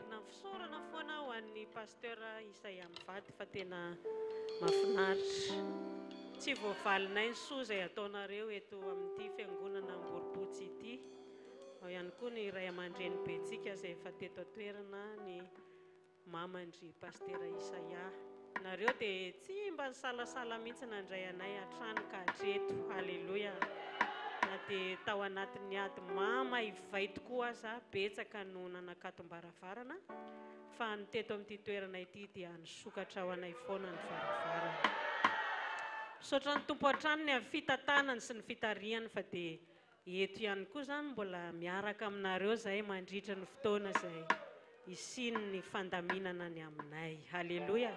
Naverina fisaorana foana ho an'ny pasteur Isaia Mivady fa tena mahafinaritra. Tsy voavalinay ny soa izay ataonareo eto amin'ity fiangonana Amboripotsy ity. Ao ihany koa ny ray aman-dreny Betsika izay efa teto toerana, ny mamandry pasteur Isaia. Nareo dia tsy mba nisalasala mihitsy nandray anay hatrany ka hatreto. Halleluja. Na dia tao anatin'ny ady mama ivay tokoa aza, betsaka no nanakatom-baravarana, fa ny teto amin'ity toerana ity dia nisokatra ho anay foana ny varavarana. Misaotra ny tompo hatrany ny amin'ny fitantanany sy ny fitariany, fa dia eto ihany koa zany mbola miaraka aminareo zahay mandritra ny fotoana izay isiny ny fandaminana ny aminay. Halleluja.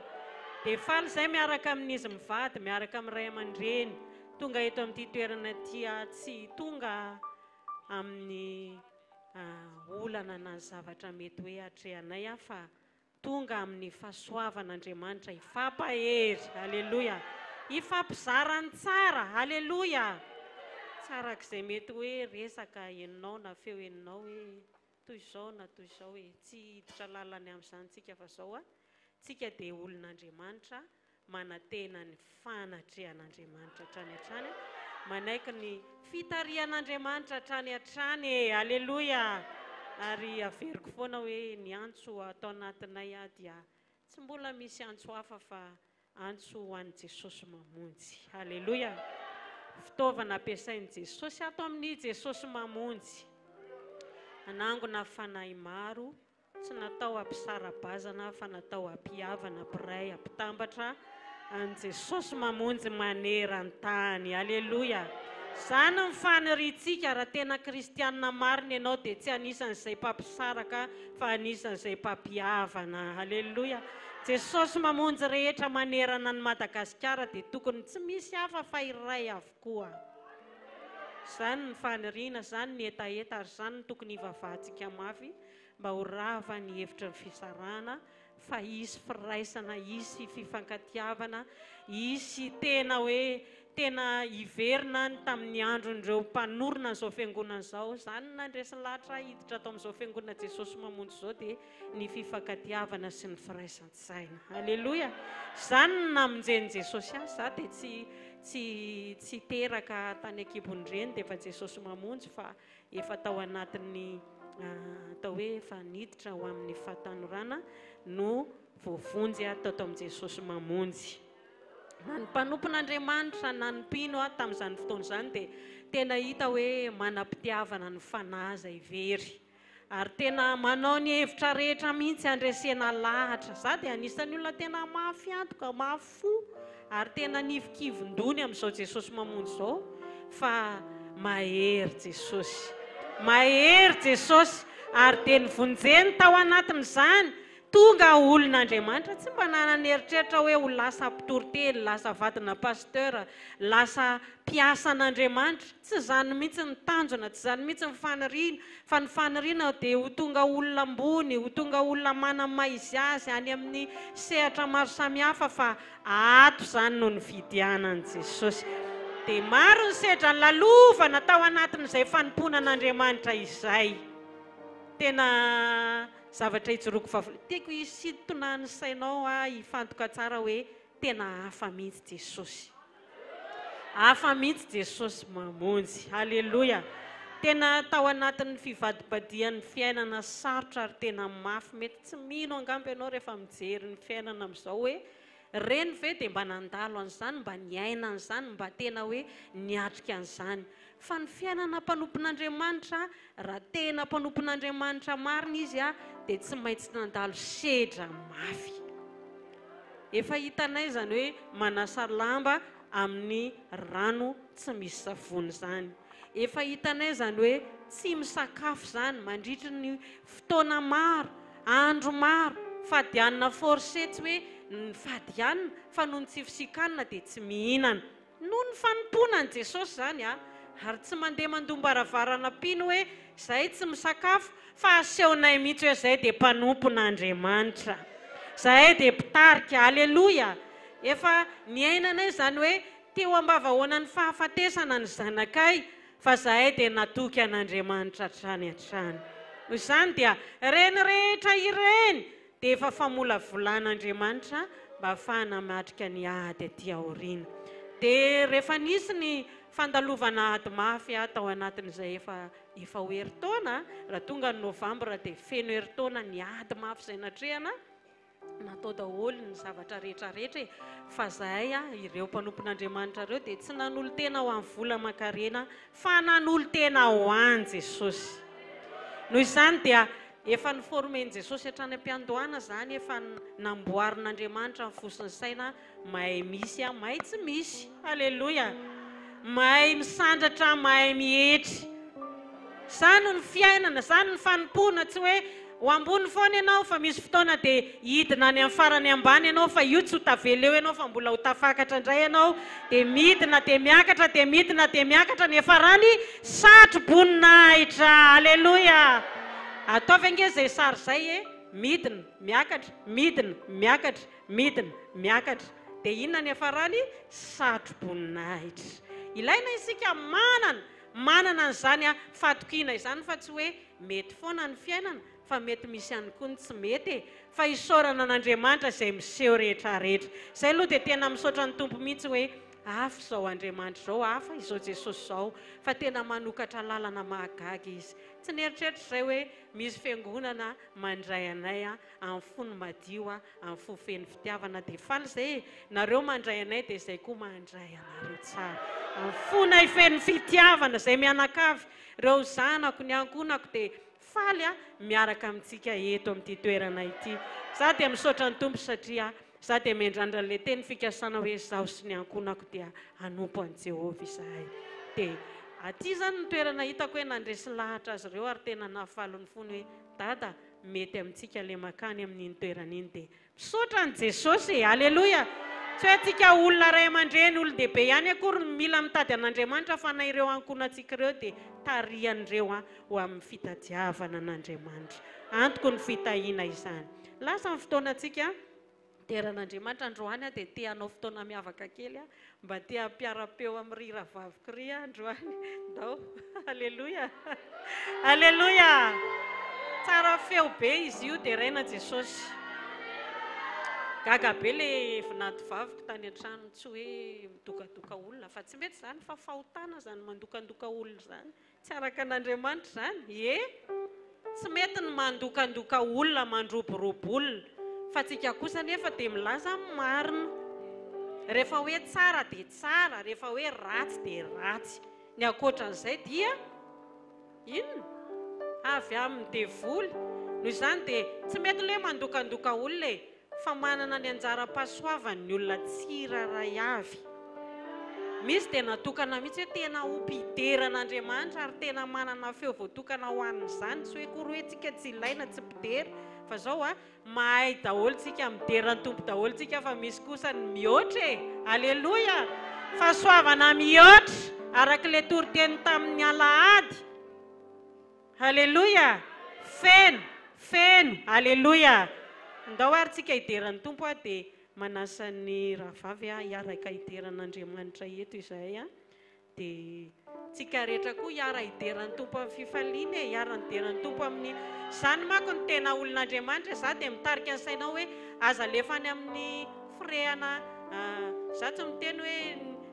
Dia faly izay miaraka amin'izy mivady, miaraka amin'ny ray aman-dreny, tonga eto amin'ity toerana tia tsy tonga amin'ny olana na zavatra mety hoe hatrehanay, fa tonga amin'ny fahasoavan'Andriamanitra ifampahery. Halleluja. Ifampizarany tsara. Halleluja. Tsarak'izay mety hoe resaka eninao na feo eninao hoe toy izao na toy izao, hoe tsy hiditra lalany amin'izany tsika fa zao tsika dia olon'Andriamanitra, manantena ny fanatrehan'Andriamanitra hatrany hatrany, manaiky ny fitarihan'Andriamanitra hatrany hatrany. Halleluja. Ary averiko foana hoe ny antso atao anatinay dia tsy mbola misy antso hafa fa antso ho an'i Jesosy mamonjy. Halleluja. Fitaovana ampiasain'i Jesosy ato amin'ny Jesosy mamonjy. Anangona fanahy maro, tsy natao ampisarabazana fa natao ampihavana, ampiray, ampitambatra an'i Jesosy mamonjy maneran-tany. Halleluja. Zany ny faniritsika raha tena kristianina marina ianao dia tsy anisan'izay mpampisaraka fa anisan'izay mpampihavana. Halleluja. Jesosy mamonjy rehetra manerana ny Madagasikara dia tokony tsy misy hafa fa iray avokoa. Zany ny faniriana, zany ny etaeta, ary zany ny tokony hivavahantsika mafy mba ho rava ny hevitra ny fisarahana, fa hisy firaisana, hisy fifankatiavana, hisy tena hoe tena iverina tamin'ny andron'ireo mpanorona izao fiangonana izao. Zany nandresy lahatra hiditra atao amin'izao fiangonana Jesosy mamonjy izao dia ny fifankatiavana sy ny firaisan-tsaina. Halleluja. Zany ny namonjen'i Jesosy azy. Za dia tsy teraka tany Akibon'ireny dia efa Jesosy mamonjy, fa efa tao anatin'ny atao hoe efa niditra ho amin'ny fahatanorana no voavonjy atao amin'i Jesosy mamonjy. Na ny mpanompon'Andriamanitra na ny mpino tamin'izany fotoana izany dia tena hita hoe manam-pitiavana ny fanahy izay very, ary tena manao ny hevitra rehetra mihitsy andresena lahatra. Za dia anisan'ny olona tena mafy antoka, mafo, ary tena nivikivondony amin'izao Jesosy mamonjy izao, fa mahery Jesosy, mahery Jesosy, ary dia nivonjeny tao anatin'izany tonga olon'Andriamanitra. Tsy mba nananeritreritra hoe ho lasa mpitoroteny, lasa vadina pasteur, lasa mpiasan'Andriamanitra. Tsy zany mihitsy ny tanjona, tsy zany mihitsy ny faniriana, fa ny faniriana dia ho tonga olona ambony, ho tonga olona mana-maizy azy any amin'ny sehatra maro samihafa, fa ato zany no nividianan'i Jesosy. Dia maro ny sedra ny lalovana tao anatin'izay fanomponan'Andriamanitra izay. Tena zavatra ijoroako vavoloina. Tiako hisintona ny sainao hifantoka tsara hoe tena hafa mihitsy Jesosy. Hafa mihitsy Jesosy mamonjy. Halleluja. Tena tao anatin'ny fivadibadian'ny fiainana sarotra ary tena mafy. Mety tsy mino angamba ianao rehefa mijery ny fiainana amin'izao hoe reny ve dia mba nandalo an'izany, mba niaina an'izany, mba tena hoe niatrika an'izany. Fa ny fiainana mpanompon'Andriamanitra, raha tena mpanompon'Andriamanitra marina izy dia tsy maintsy nandalo sedra mafy. Efa hitanay zany hoe manasa lamba amin'ny rano tsy misy savony zany. Efa hitanay zany hoe tsy misakafo zany mandritra ny fotoana maro, andro maro, fadianina forcé, tsy hoe ny fadianina fa noho ny tsy fisikanina dia tsy mihinana. Noho ny fanomponan'i Jesosy zany ary tsy mandeha mandombaravara pino hoe zahay tsy misakafo, fa asehonay mihitsy hoe zahay dia mpanompon'Andriamanitra, zahay dia mpitarika. Halleluja. Efa niainanay zany hoe teo ambavahoana ny fahafatesana ny zanakay, fa zahay dia natoky an'Andriamanitra hatrany hatrany. Noho izany dia reny rehetra ireny dia efa famolavolan'Andriamanitra mba ahafahana matrika ny ady aty aoriana. Dia rehefa nisy ny fandalovana ady mafy tao anatin'izay efa ho herintaona, raha tonga ny Novambra dia feno herintaona ny ady mafy izay natrehana, natao daholo ny zavatra rehetrarehetra fa zahay ireo mpanompon'Andriamanitra ireo dia tsy nanolo tena ho amin'ny vola aman-karena fa nanolo tena ho any Jesosy. Noho izany dia efa niformen Jesosy hatrany am-piandohana zany, efa namboarin'Andriamanitra ny fosiny saina mahay misy mahay tsy misy. Haleloia. Mahay misandratra mahay mihetry. Zany ny fiainana, zany ny fanompona, tsy hoe ho ambony foana ianao fa misy fotoana dia hidina any amin'ny farany ambany ianao fa io tsy ho taveleo ianao fa mbola ho tafakatra indray ianao dia midina dia miakatra dia midina dia miakatra ny farany satroboninahitra. Haleloia. Ataovy ange izay sary izay midina miakatra midina miakatra midina miakatra dia inona ny farany satroboninahitra. Ilaina isika manana an'izany fatokiana izany fa tsy hoe mety foana ny fiainana fa mety misy ihany koa ny tsy mety fa isaorana an'Andriamanitra izay miseho rehetrarehetra. Izay aloha dia tena misaotra ny Tompo mihitsy hoe hafa izao Andriamanitra izao, hafa izao Jesosy izao, fa tena manokatra lalana mahagaga izy. Tsy nieritreritra izay hoe misy fiangonana mandray anay amin'ny fony madio amin'ny fofeny fitiavana dia faly izay nareo mandray anay dia izay koa mandray anareo tsara amin'ny fona ifeny fitiavana izay mianakavy ireo zanako ny ankonako dia faly miaraka amintsika eto amin'ity toerana ity. Za dia misaotra ny Tompo satria za dia mendrandra le teny fikasana hoe zaho sy ny ankonako dia hanompo an Jehovah izahay. Dia aty zany ny toerana hitako hoe nandresy lahatra azy ireo ary tena nahavalony fony hoe dada mety amintsika le makany amin'iny toerana iny dia misaotra ny Jesosy. Haleloia. Tsy hoe tsika olona ray aman-dreny olon-dehibe ihany akory mila mitady an'Andriamanitra fa na ireo ankonantsika ireo dia tarihan'ireo ho amin'ny fitadiavana an'Andriamanitra. Antoko ny fitahiana izany. Lasa ny fotoanantsika teran'Andriamanitra androany dia te hanao fotoana miavaka kely mba te hampiara-peo amin'ny riravavokry androany ndao. Haleloia. Haleloia. Tsara feo be izy io dia raina Jesosy. Gaga be le vinady vavoko tany an-trano tsy hoe midokadoka olona fa tsy mety zany fa fahotana zany mandokandoka olona zany. Tsy araka an'Andriamanitra zany. Tsy mety ny mandokandoka olona mandroborobo olona fa tsika kosa nefa dia milaza marina. Rehefa hoe tsara dia tsara, rehefa hoe ratsy dia ratsy. Ny ankoatran'izay dia inona? Avy amin'ny devoly. Noho izany dia tsy mety le mandokandoka olona fa manana ny anjara-pahasoavany ny olona tsiraray avy. Misy dia natokana mihitsy hoe tena ho mpideran'Andriamanitra ary tena manana feo voatokana ho an'izany. Tsy hoe kory hoe tsika tsy ilaina tsy mpidera fa zao mahay daholo tsika mideran'ny Tompo daholo tsika fa misy kosa ny mihoatra. Haleloia. Fahasoavana mihoatra araka le toriteny tamin'ny alahady. Haleloia. Feno. Haleloia. Ndao ary tsika hideran'ny Tompo dia manasa ny rahavavy hiaraka hideran'Andriamanitra eto izahay dia tsika rehetra koa hiara hideran'ny Tompo amin'ny fifaliana hiara hideran'ny Tompo amin'ny zany manko ny tena olon'Andriamanitra. Za dia mitarika ny sainao hoe aza alefa any amin'ny firehana za tsy miteny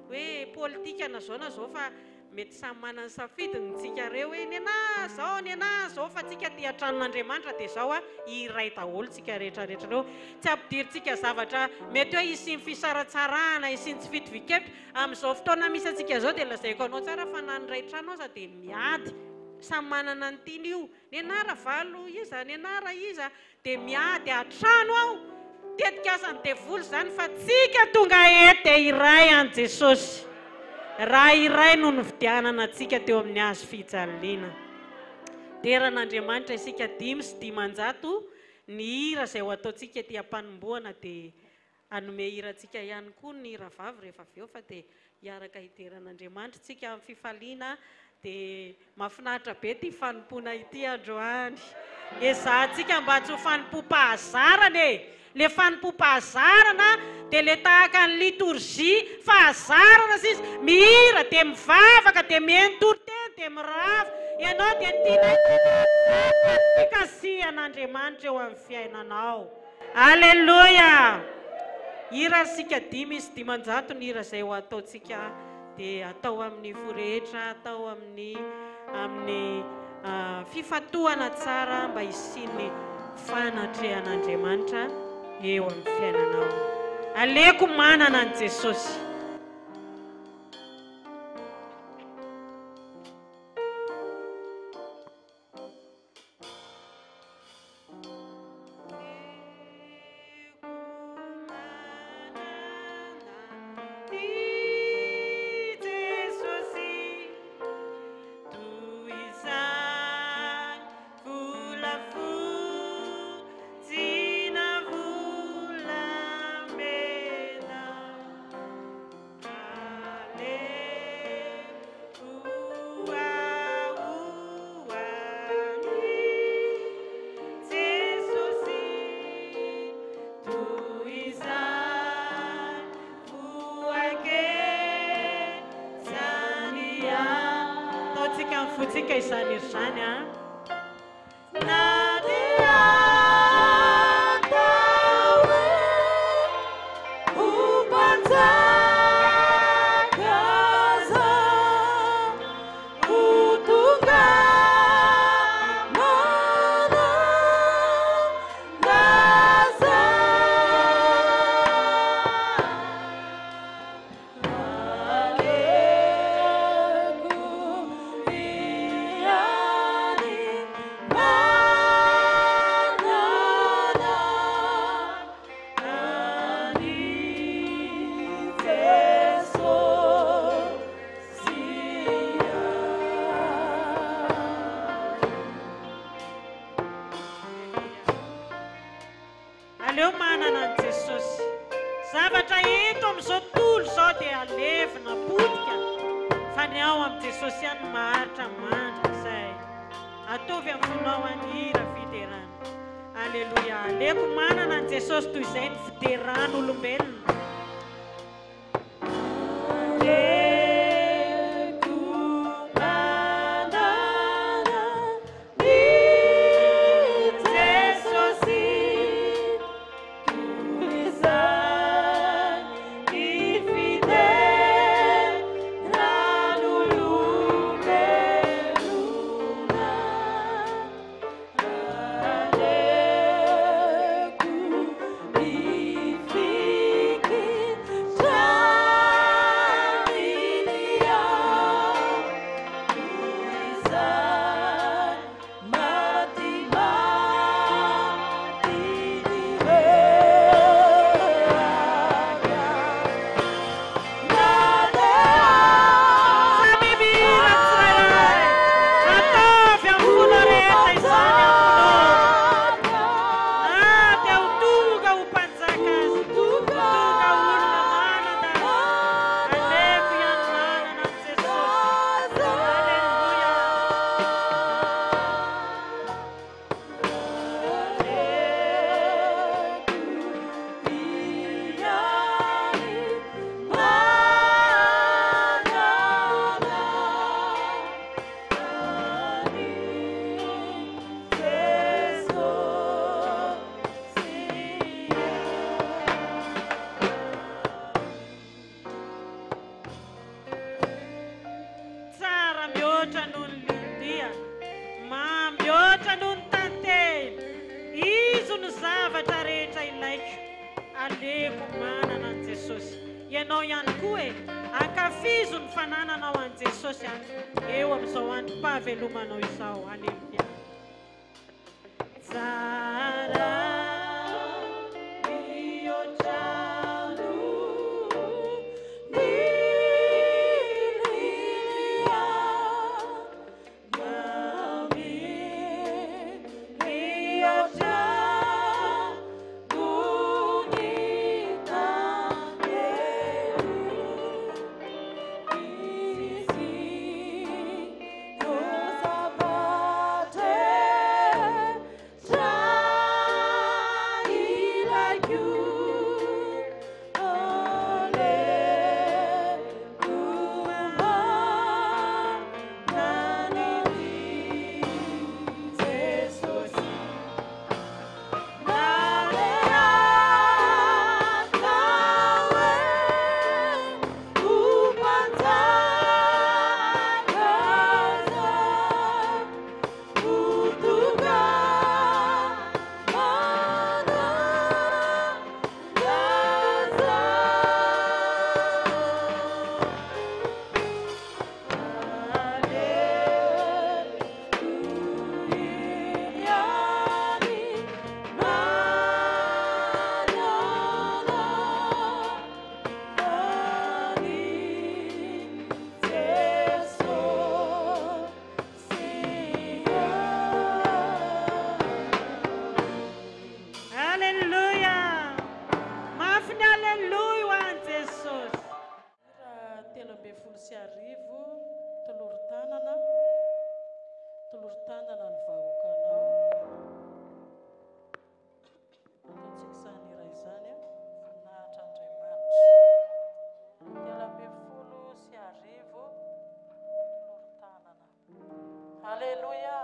hoe politika na zao fa mety samy manana safidiny tsika reo hoe nena zao fa tsika ty antranon'Andriamanitra dia zao iray daholo tsika rehetrarehetra reo. Tsy ampidiritsika zavatra mety hoe isiny fisaratsarahana isiny tsy fitovikevitra amin'izao fotoana misy antsika zao dia lazaiko anao tsara fa na nyray trano aza dia miady samy manana ny tiany io. Nenara valo iza nenara iza dia miady atrano ao tetika asany devoly zany fa tsika tonga ety iray an Jesosy. Raha iray no nividianana antsika teo amin'ny hazo fijaliana. Teran'Andriamanitra isika 5 sy 500 ny hira izay ho ataontsika ety am-panomboana dia hanome hirantsika ihany koa ny hira vavy rehefa avy eo fa dia hiaraka hiteran'Andriamanitra tsika amin'ny fifaliana dia mahafinaritra be ity fanompoana ity androany. Ezahantsika mba tsy ho fanompom-pahazarana le fanompom-pahazarana dia le tahaka ny liturgia fahazarana sisy mihira dia mivavaka dia mihaino toriteny dia mirava ianao dia tiana fikasihan'Andriamanitra eo amin'ny fiainanao. Alleluia. Hira sika 5 misy 500 ny hira izay ho ataontsika dia atao amin'ny forehetra, atao amin'ny fifatohana tsara mba hisiany fanatrehan'Andriamanitra eo amin'ny fiainanao. Aleko manana an Jesosy. Futsika izany izany a. Aleo manana an Jesosy. Zavatra eto amin'izao tontolo izao dia alevina potika fa ny ao amin'ny Jesosy ihany maharitra mandra izay atovy amin'ny fonaoan'ny hira fiderana. Alleluia. Aleko manana an Jesosy toy izay ny fideran'olombelona. Ianao ihany koa ankafizo ny fanananao an Jesosy eo amin'izao andro fahavelomanao izao. Alleluia. Sa Alléluia.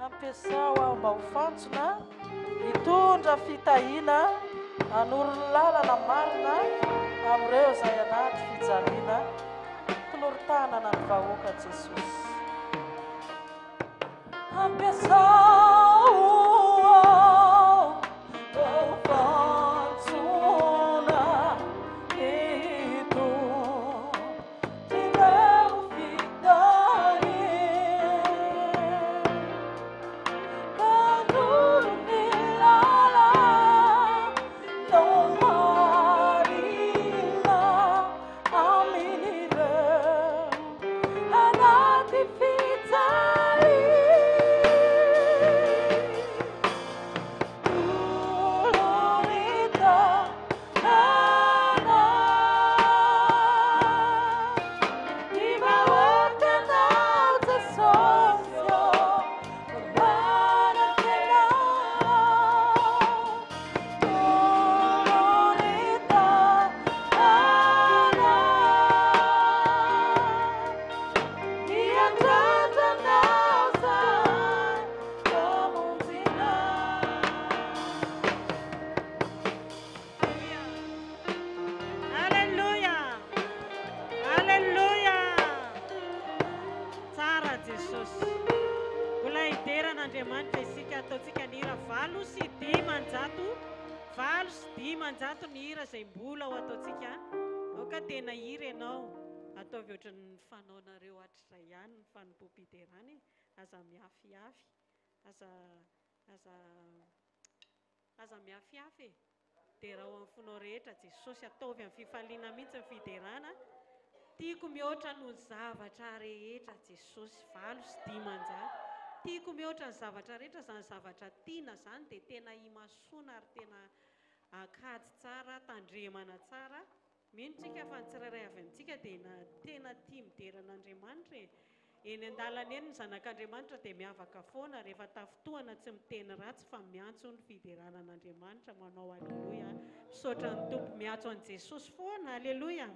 Ampiasao mba ho fantsona hitondra fitahina hanorony lalana marina amin'ireo izay anaty fijaliana filorontanana ny vahoaka Jesosy. Ampiasao mba ho fantsona hitondrereo Manjato ny hira izay mbola ho ataontsika ao ka tena hira ianao ataovy ohatran'ny fanaonareo hatrizay ihany ny fanompoam-piterana aza miafiafy aza miafiafy dia raha ho amin'ny fonao rehetra Jesosy ataovy amin'ny fifaliana mihitsy ny fiderana tiako mihoatra noho ny zavatra rehetra Jesosy valo sy dimanjato tiako mihoatra ny zavatra rehetra izany zavatra tiana izany dia tena imasoana ary tena akady tsara tandremana tsara mino tsika fa ny tsirairay avy amintsika dia tena tia mideran'Andriamanitra eny an-dalana eny ny zanak'Andriamanitra dia miavaka foana rehefa tafotoana tsy miteny ratsy fa miantso ny fideranan'Andriamanitra manao aleloia misaotra ny tompo miantso an' Jesosy foana aleloia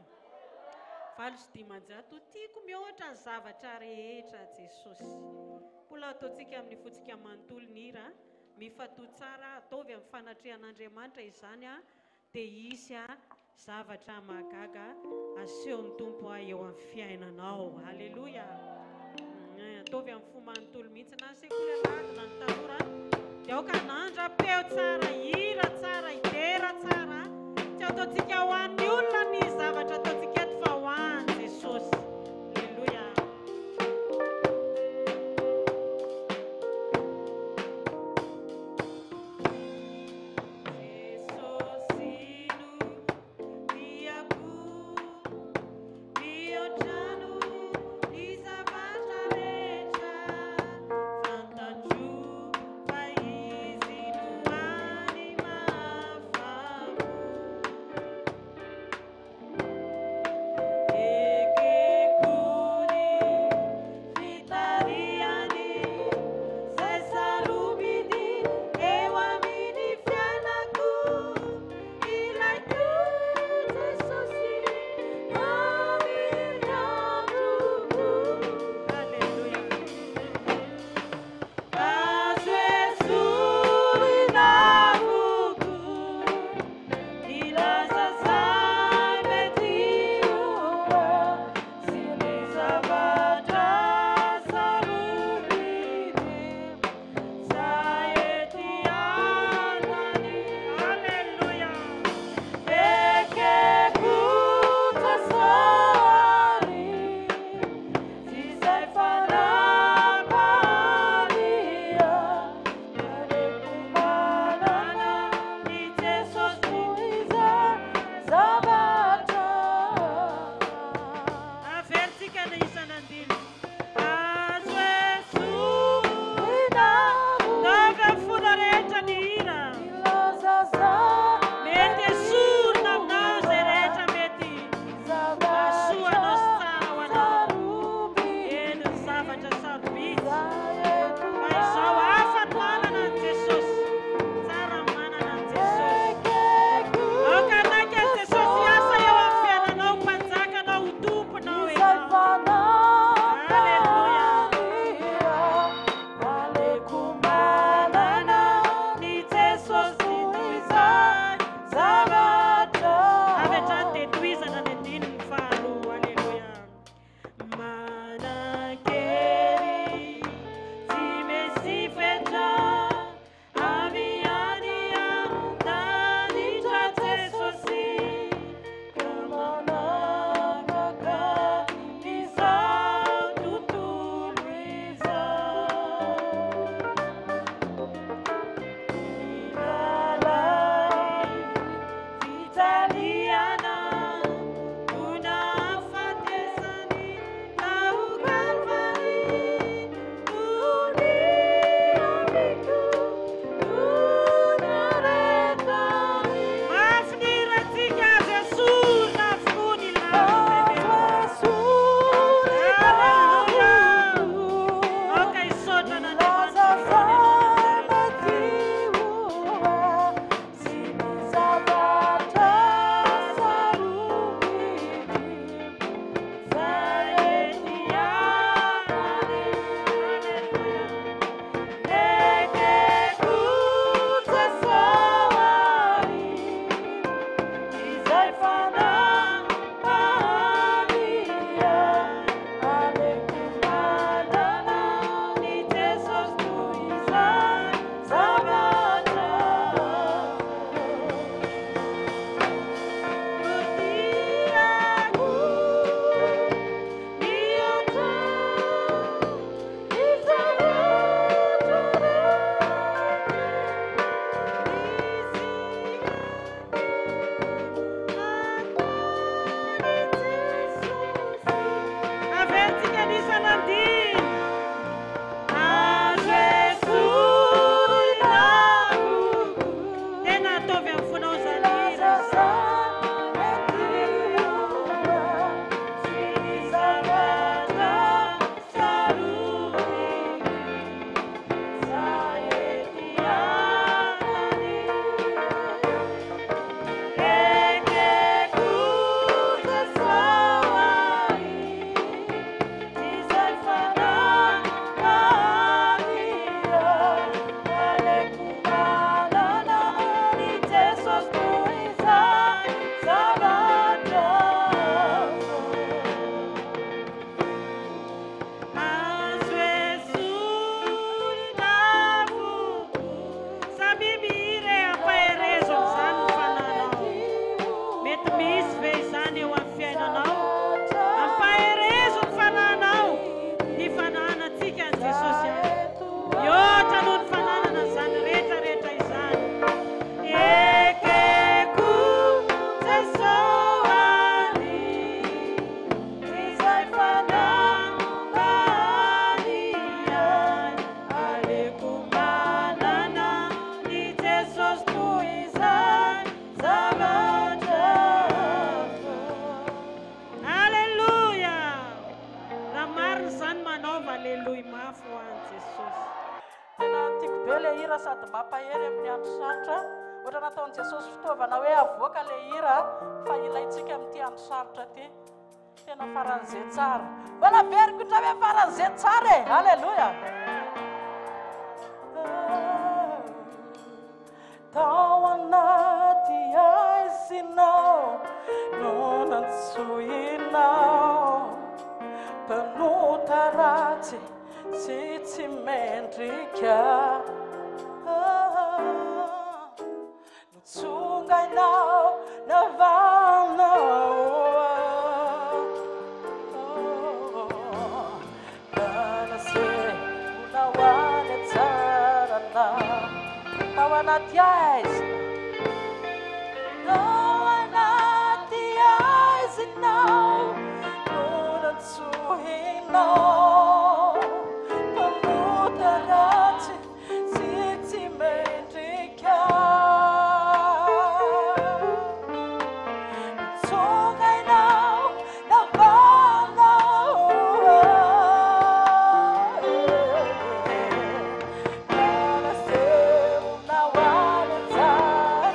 8 tiako mihoatra ny zavatra rehetra Jesosy mbola ataontsika amin'ny fotsika manontolo ny hira mifatoa tsara ataovy amin'ny fanatrehan'Andriamanitra izany dia isy zavatra mahagaga asehon'ny tompo eo amin'ny fiainanao aleloia ataovy amin'ny fo manontolo mihitsy na sekuleladina ny tanora dia aoka nandra-peo tsara hira tsara idera tsara tsy ataontsika ho an'ny olona ny zavatra ataontsika eto fa ho any Jesosy aleloia nataon'i Jesosy fitaovana hoe avoaka le hira fa ilaitsika amin'ity andro sarotra ty tena faran'izay tsara mbola veriko itra hoe faran'izay tsara e halleloia tao anaty aizinao no nantsohinao mpanota ratsy sy tsy mendrika nitsongainao navanao nanase unawane tsarana tao anaty aizinao no nantsohinao mpamoda ratsy sy tsy mendrika nitsongainao navanao nanaseunawane tsara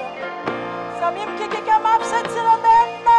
samy mikikika mapy se tsiranenina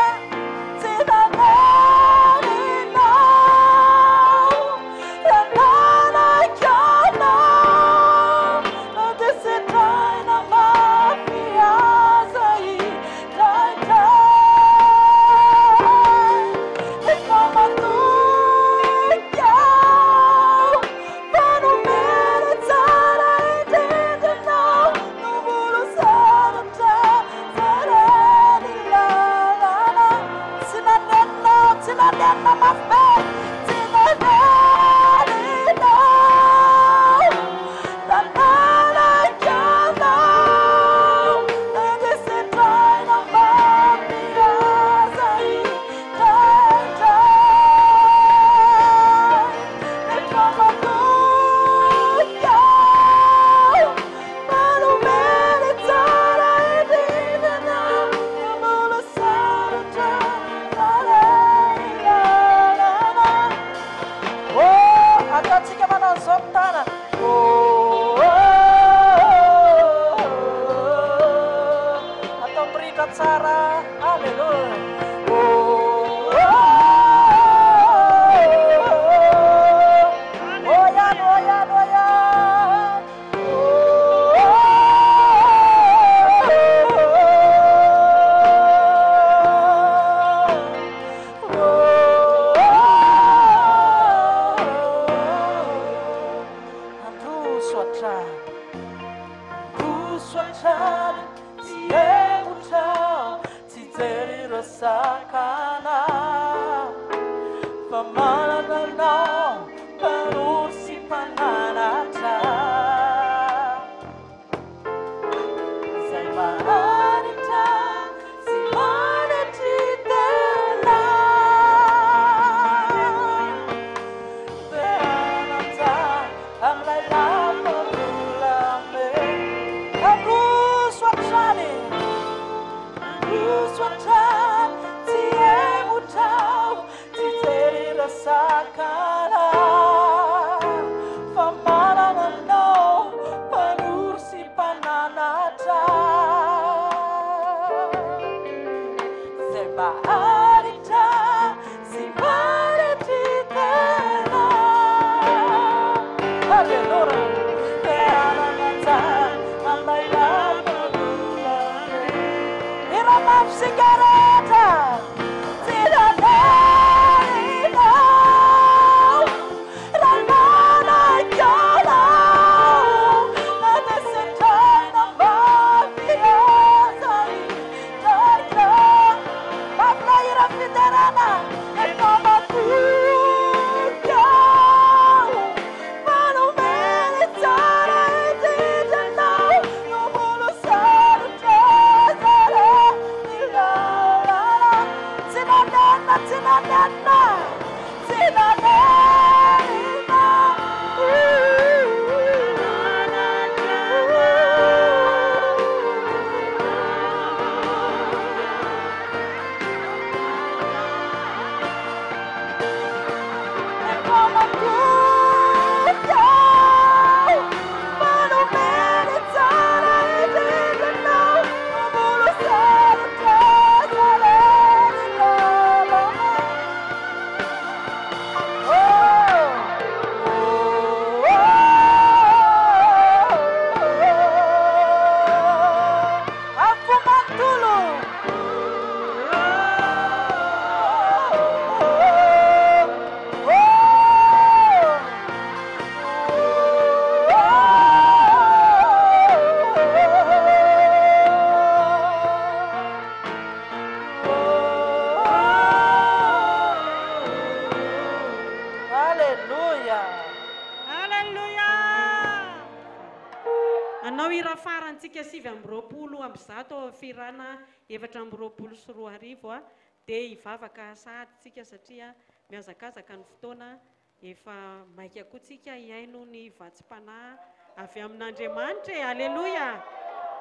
taontsika 2020 amby zato firana 424 dia hivavaka sahadytsika satria miazakazaka ny fotoana efa maika koatsika hiaino ny vatsim-panahy avy amin'Andriamanitra e. Aleloia.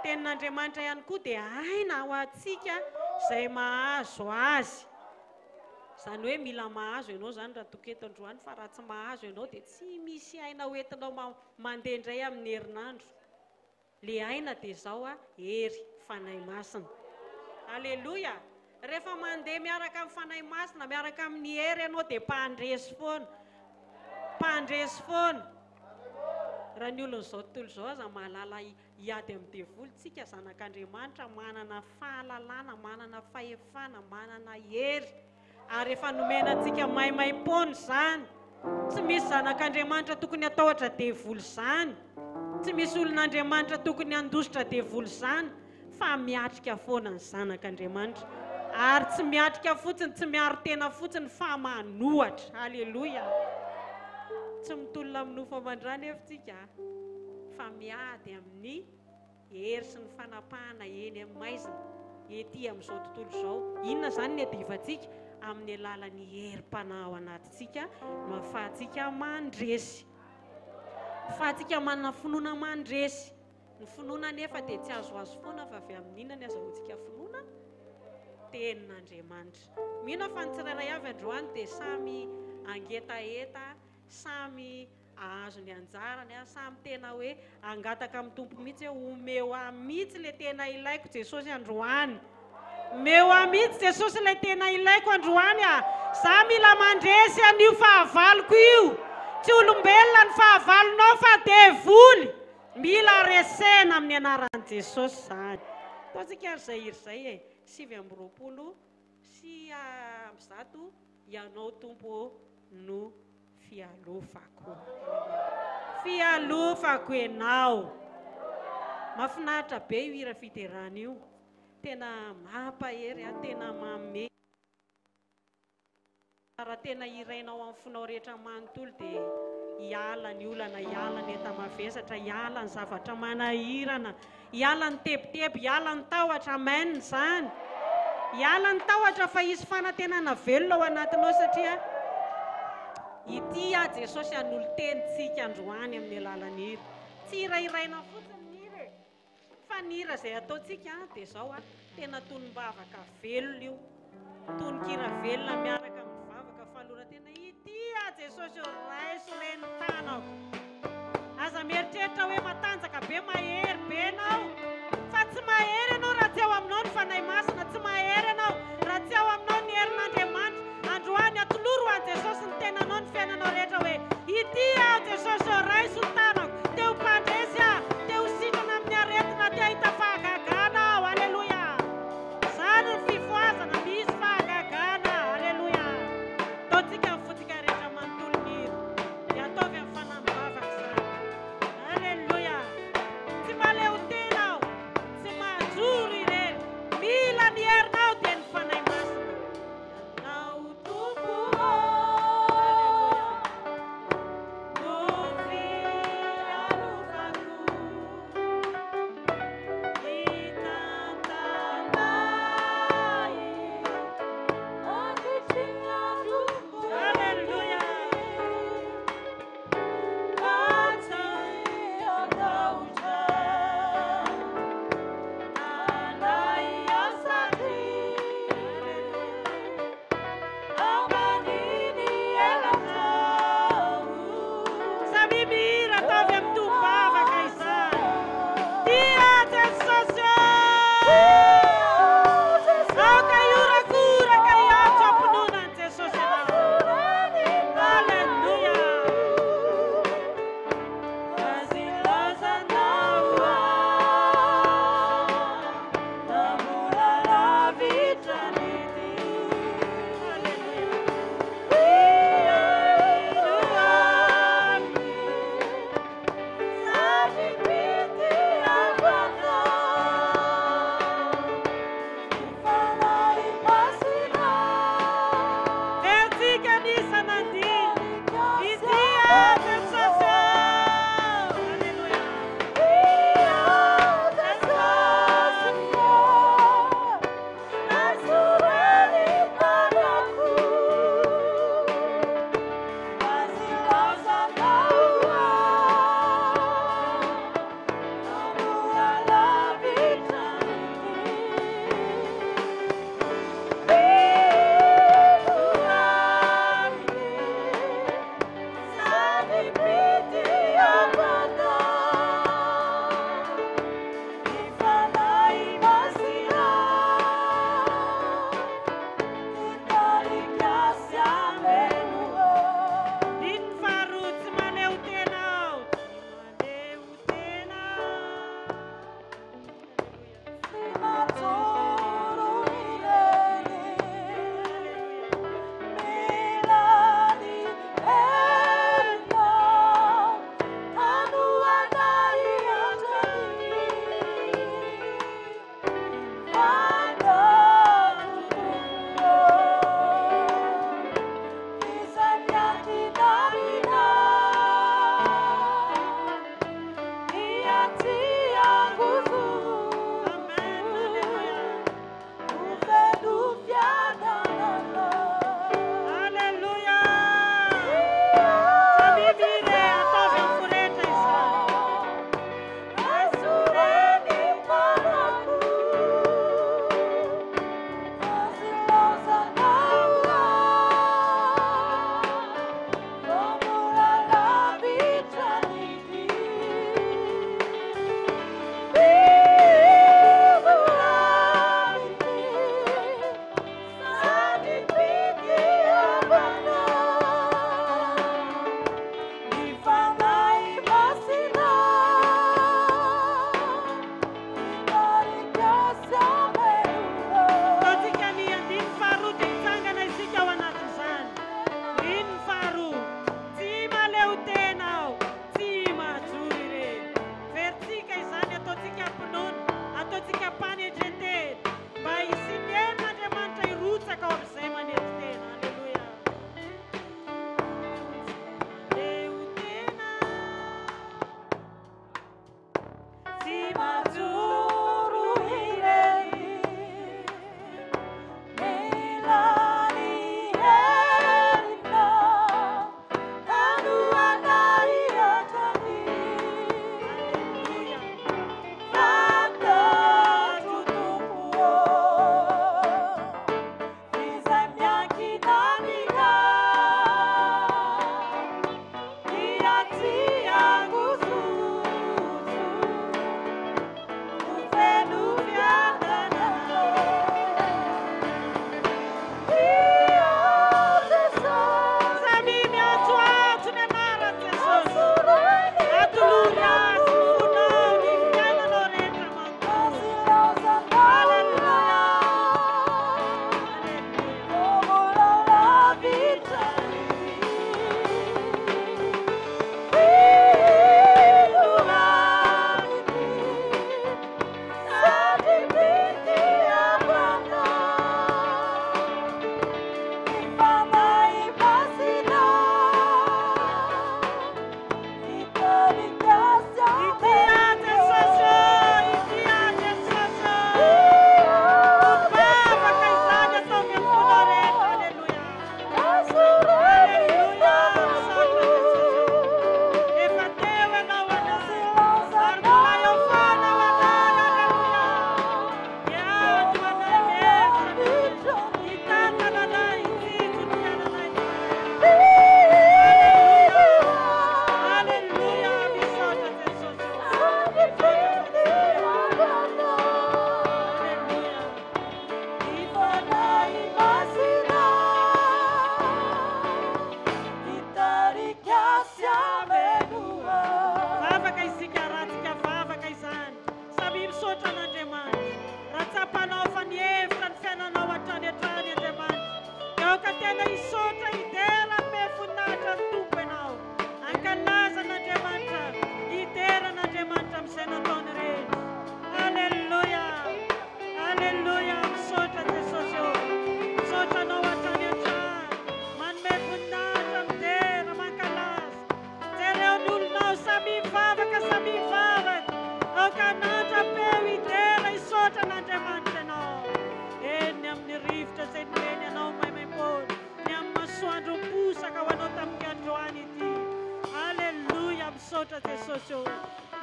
Tenin'Andriamanitra ihany koa dia aina ho antsika izay mahazo azy. Izany hoe mila mahazo ianao zany raha toketo androany, fa raha tsy mahazo ianao dia tsy misy aina hoentinao mandeha indray amin'ny herinandro. Le aina dia zao hery fanahy masina. Aleloia. Rehefa mandeha miaraka amin'ny fanahy masina, miaraka amin'ny hery ianao dia mpandresy foana. Mpandresy foana. Raha ny olona izao tontolo izao aza mahalala hiady amin'ny devoly, tsika zanak'Andriamanitra manana fahalalana, manana fahefana, manana hery. Ary efa nomena antsika maimai-pona izany. Tsy misy zanak'Andriamanitra tokony atahotra devoly izany. Tsy misy olon'Andriamanitra tokony handositra devoly izany, fa miatrika foana ny zanak'Andriamanitra. Ary tsy miatrika fotsiny, tsy miaro tena fotsiny, fa manohatra. Aleloia. Tsy mitolona amin'ny nofo aman-drany efitsika, fa miady amin'ny hery sy ny fanapahana eny amin'ny maizina ety amin'izao tontolo izao. Inona izany ny adivantsika? Amin'ny alalan'ny herim-panahy ao anatintsika no ahafahantsika mandresy. Ahafahantsika manana finoana mandresy. Ny finoana nefa dia tsy azoazo foana fa avy amin'inona ny azahoantsika finoana? Tenin'Andriamanitra. Mino fa ny tsirairay avy androany dia samy angetaeta, samy ahazo ny anjarany, samy tena hoe angataka amin'ny tompo mihitsy hoe omeo mihitsy le tena ilaiko Jesosy androany. Meo mihitsy Jesosy le tena ilaiko androany. Za mila mandresy an'io fahavaloko io. Tsy olombelona ny fahavalonao fa devoly. Mila resena amin'ny anaran'i Jesosy zany. Ataontsika izay iry izay e. 2020 sy amby zato ianao tompo no fialofako. Fialofako ianao. Mahafinaritra be io hira fiterana io. Tena mampahery, tena mame. Raha tena irainao amin'ny fonao rehetra manontolo dia hiala ny olana, hiala ny enta-mavesatra, hiala ny zavatra manahirana, hiala ny tebotebo, hiala ny tahotra, amen izany. Hiala ny tahotra fa hisy fanantenana velona ao anatinao satria ity Jesosy an'olo-tenitsika androany amin'ny alalan'ny hira. Tsy hirairaina fotsiny ny hira e. Fa ny hira izay ataontsika dia izao tena tonom-bavaka velona io. Tonon-kira velona miaraka amin'ny vavaka falora tena ity Jesosy raiso reny tanako. Aza mieritreritra hoe matanjaka be, mahery be ianao. Fa tsy mahery ianao raha tsy ao aminao ny fanahy masina, tsy mahery ianao raha tsy ao aminao ny herin'Andriamanitra. Androany atoloro ho an'i Jesosy ny tenanao, ny fiainanao rehetra hoe ity Jesosy raiso tanako. Te ho mpandresy te ho sitrana amin'ny aretina, te hahita fahagagana aho. Aleloia. Zany ny fifoazana, misy fahagagana. Aleloia. Ataontsika ny fotsika rehetra manontolo ny hira. Dia ataovy amin'ny fanahy-bavaka izany. Aleloia. Tsy maleo tena aho, tsy mahajoro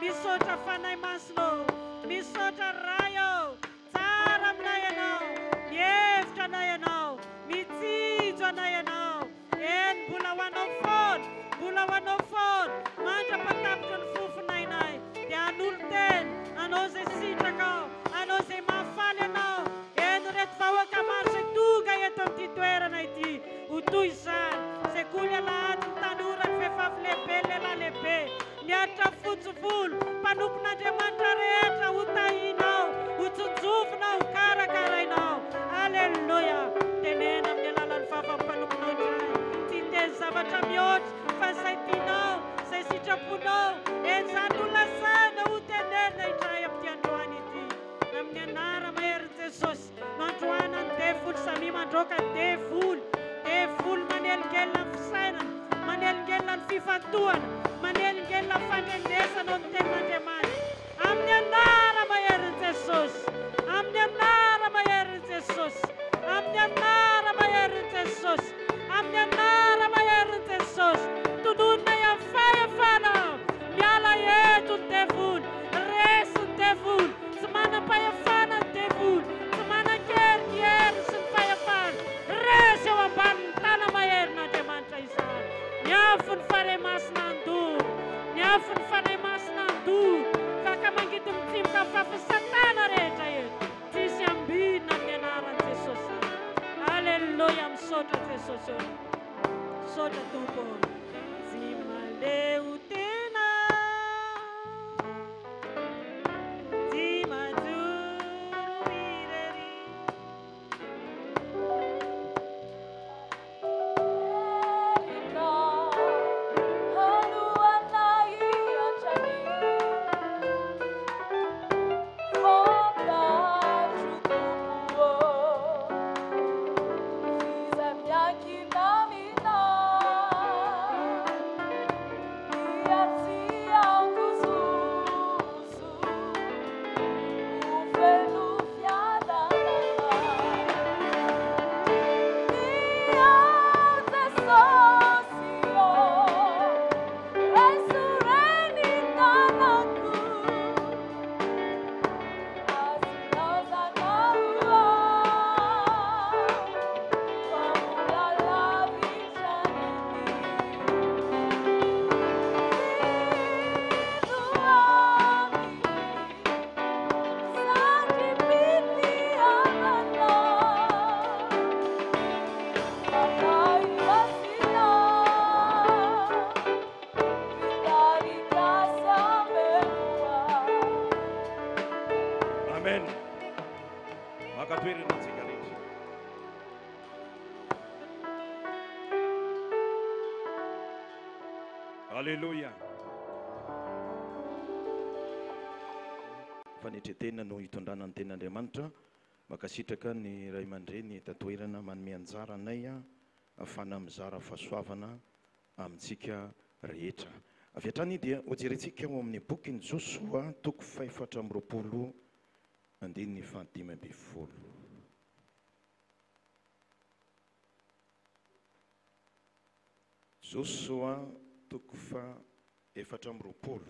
misaotra fanahy masonao, misaotra raio tsara aminay ianao, mihevitra anay ianao, mitsijo anay ianao. Eny mbola hoanao foana, mbola hoanao foana, mandrapatapitra ny fofonainay dia hanolo teny anao izay sitraka, anao izay mahafaly anao. Eny reto vahoaka maro izay tonga eto amin'ity toerana ity, ho toy izany sekoly alahady ny tanora, ny vehivavy lehibe, ny lehilahy lehibe, miaritra fotsovolo, mpanompon'Andriamanitra rehetra ho tahinao, ho tsonjovinao, ho karakarainao. Alleluia. Tenena amin'ny alalan'ny vava-mpanomponao indray, tsy hiteny zavatra mihoatra fa izay tianao, izay sitraponao, en'izany olona saina ho tenenina indray amin'ity androany ity. Amin'ny anara maherin'i Jesosy, mandroana ny devoly samy mandroaka devoly, devoly manelingelina ny fisainana, manelingelina ny fifantohana, manelingelina ny fandrendesana amin'ny tenin'Andriamanitra. Amin'ny anara maherin'i Jesosy, amin'ny anara maherin'i Jesosy, amin'ny anara maherin'i Jesosy, amin'ny anara maherin'i Jesosy. Tononona ihafahefana, miala eto ny devoly, resy ny devoly, tsy manam-pahefana ny devoly, tsy manan-kerihery sy ny fahefana, resy eo ambanin'ny tana maherin'Andriamanitra izany. Miafo ny fanahy masina andoro, miafo ny fanahy masina andoro, faka mangity mitsimoka fafy Satana rehetra eto, tsisy ambina amin'ny anaran'i Jesosy. Alleluia. Misaotra Jesosy eo, misaotra Tompo. Tsy maleo tena, tsy majoro irery, Alleluia. Fanetretena no hitondrana ny ten'Andriamanitra, makasitraka ny ray aman-dreny tatoerana manome anjara anay afana mizara fahasoavana amintsika rehetra. Avy hatrany dia hojerentsika ao amin'ny boky ny Josoa toko 4:20 andininy 5:10. Josoa toko 4:20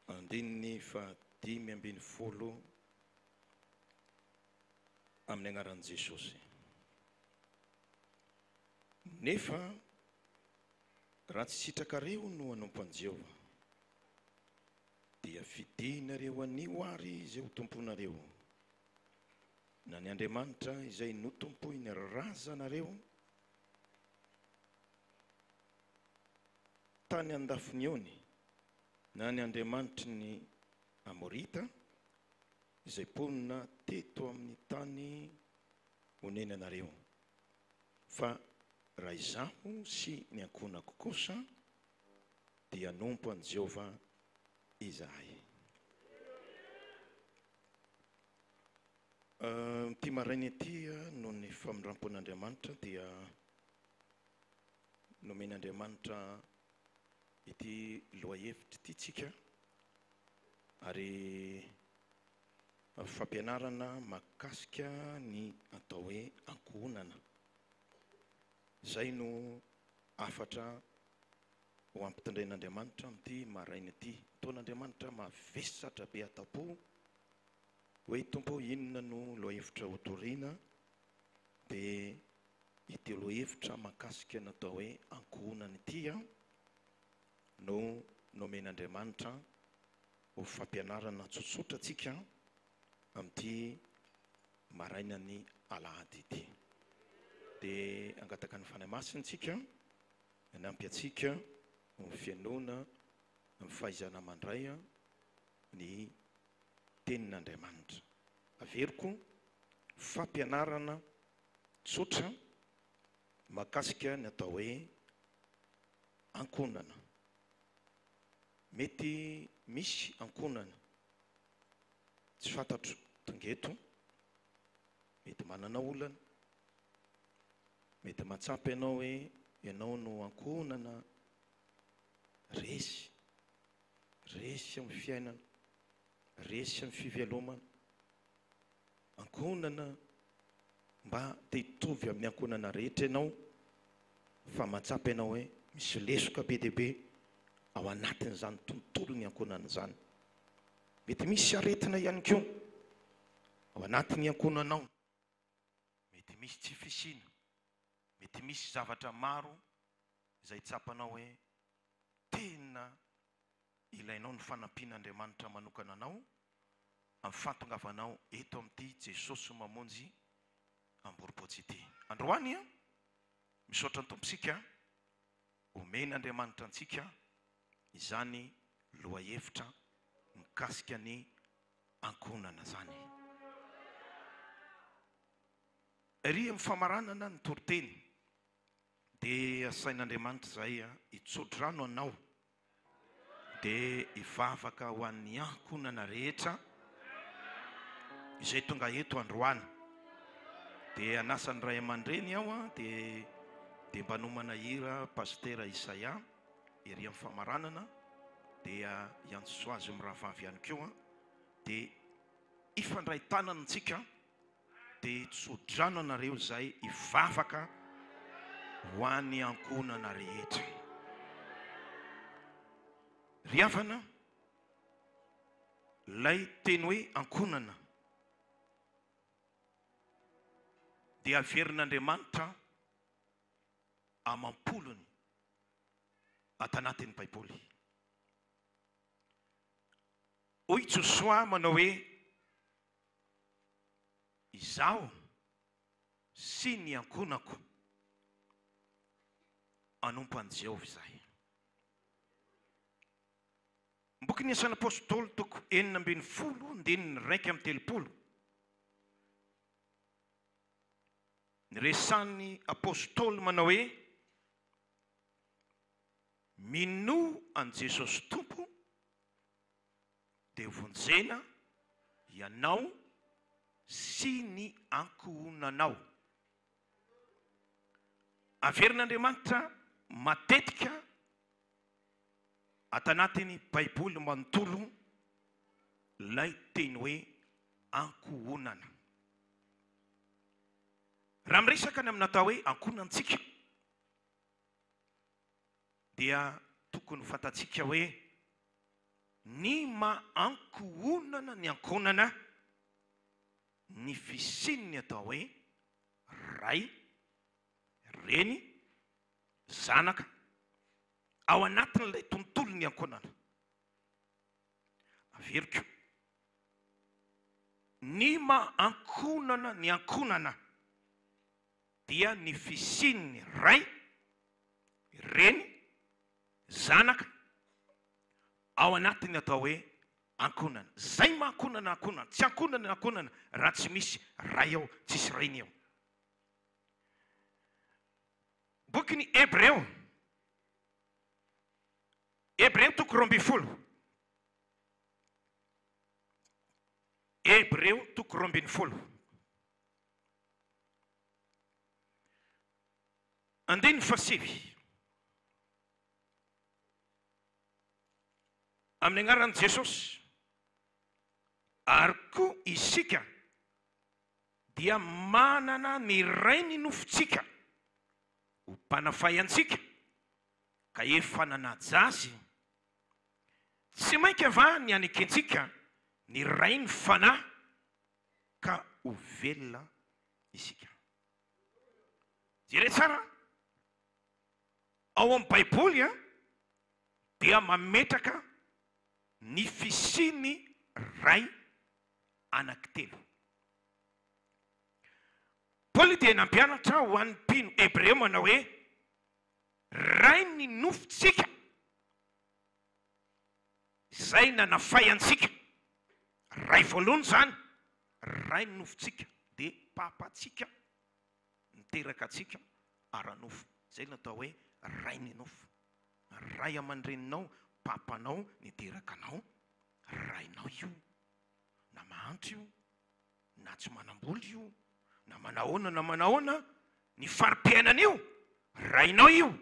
andininy 5:10 amin'ny anaran'i Jesosy. Nefa raha tsy sitrakareo no hanompon'i Jehovah, dia fidinareo anio ary izay ho tomponareo, na ny Andriamanitra izay notompoy ny razanareo tany andafoniony, na ny Andriamanitry ny Amorita izay ponina teto amin'ny tany honenanareo. Fa raha izaho sy ny ankonako kosa dia nompo an'i Jehovah izahay. Ty maraina ity no ny famindrampon'Andriamanitra dia nomen'Andriamanitra ity lohahevitra ity tsika, ary fampianarana makasika ny atao hoe ankohonana. Zay no afatra ho ampitandren'Andriamanitra amin'ity maraina ity. Ataon'Andriamanitra mavesatra be atapo hoe tompo inona no lohahevitra hotoriana dia ity lohahevitra mahakasika natao hoe ankohonana ity no nomen'Andriamanitra ho fampianarana tsotsotra antsika amin'ity maraina ny alahady ity. Dia angataka ny fanahy masina antsika, hanampy antsika amin'ny fianoana amin'ny fahaizana mandray ny tenin'Andriamanitra. Averiko fampianarana tsotra mahakasika ny atao hoe ankonana. Mety misy ankonana tsy fantatro tongeto, mety manana olana, mety mahatsapy ianao hoe ianao no ankonana resy amin'ny fiainana, resy amin'ny fivelomana, ankonana mba te hitovy amin'ny ankonana rehetra ianao, fa mahatsapy ianao hoe misy lesoka be dia be ao anatin'izany tontolo ny ankonana izany. Mety misy aretina ihany koa ao anatin'ny ankonanao, mety misy tsy fisiana, mety misy zavatra maro izay tsapanao hoe tena ilainao ny fanampian'Andriamanitra manokana anao amin'ny fahatongavanao eto amin'ity Jesosy mamonjy amboripotsy ity. Androany misaotra ny tomposika omen'Andriamanitra antsika izany lohahevitra mikasika ny ankonana zany. Ery amin'ny famaranana ny toriteny dia asain'Andriamanitra izay hitsotro rano anao dia hivavaka ho an'ny ankonana rehetra izay tonga eto androany. Dia anasan'ny ray aman-dreny aho dia mba nomana hira pastera Isaia ery amin'ny famaranana, dia iantso azy mirahavavy ihany koa, dia ifandray tanana antsika dia hitsodrano anareo izay hivavaka ho an'ny ankonana rehetra. Ry havana, lay teny hoe ankonana dia averin'Andriamanitra amampolony ato anatin'ny Baiboly. Hoy Josoa manao hoe izaho sy ny ankonako anompo an'i Jehovah izahay. Boky ny Asan'ny Apôstôly toko 9:1-9:30. Ny resan'ny apôstôly manao hoe mino an Jesosy Tompo dia vonjena ianao sy ny ankohonanao. Averin'Andriamanitra matetika ato anatin'ny Baiboly manontolo lay teny hoe ankohonana. Raha miresaka ny amin'ny atao hoe ankonantsika dia tokony fantatsika hoe ny maankohonana ny ankonana ny fisin'ny atao hoe ray, reny, zanaka ao anatin'ilay tontolo ny ankonana. Averiko ny maankonana ny ankonana dia ny fisin'ny ray, reny, zanaka ao anatin'ny atao hoe ankonana. Zay maankonana ankonana, tsy ankonana ankonana raha tsy misy ray ao, tsisy reny ao. Boky ny Hebreo toko 12. Hebreo toko 12. Andiny fasivy. Amin'ny anaran'i Jesosy, ary koa isika dia manana ny ray ny nofontsika ho mpanafay antsika ka efa nanajazy tsy mainka va ny anekentsika ny ray ny fanahy ka ho velona isika. Jere tsara ao amin'ny baiboly dia mametraka ny fisiny ray anankitelo. Paoly dia nampianatra ho an'ny mpino hebreo manao hoe ray ny nofontsika izay nanafay antsika. Ray voalohany zany ray ny nofontsika dia papatsika miteraka atsika ara-nofo, zay natao hoe ray ny nofo. Ray aman-dreninao, papanao niteraka anao, rainao io, na mahantra io, na tsy manamboly io, na manahoana ny fari-piainan'io, rainao io,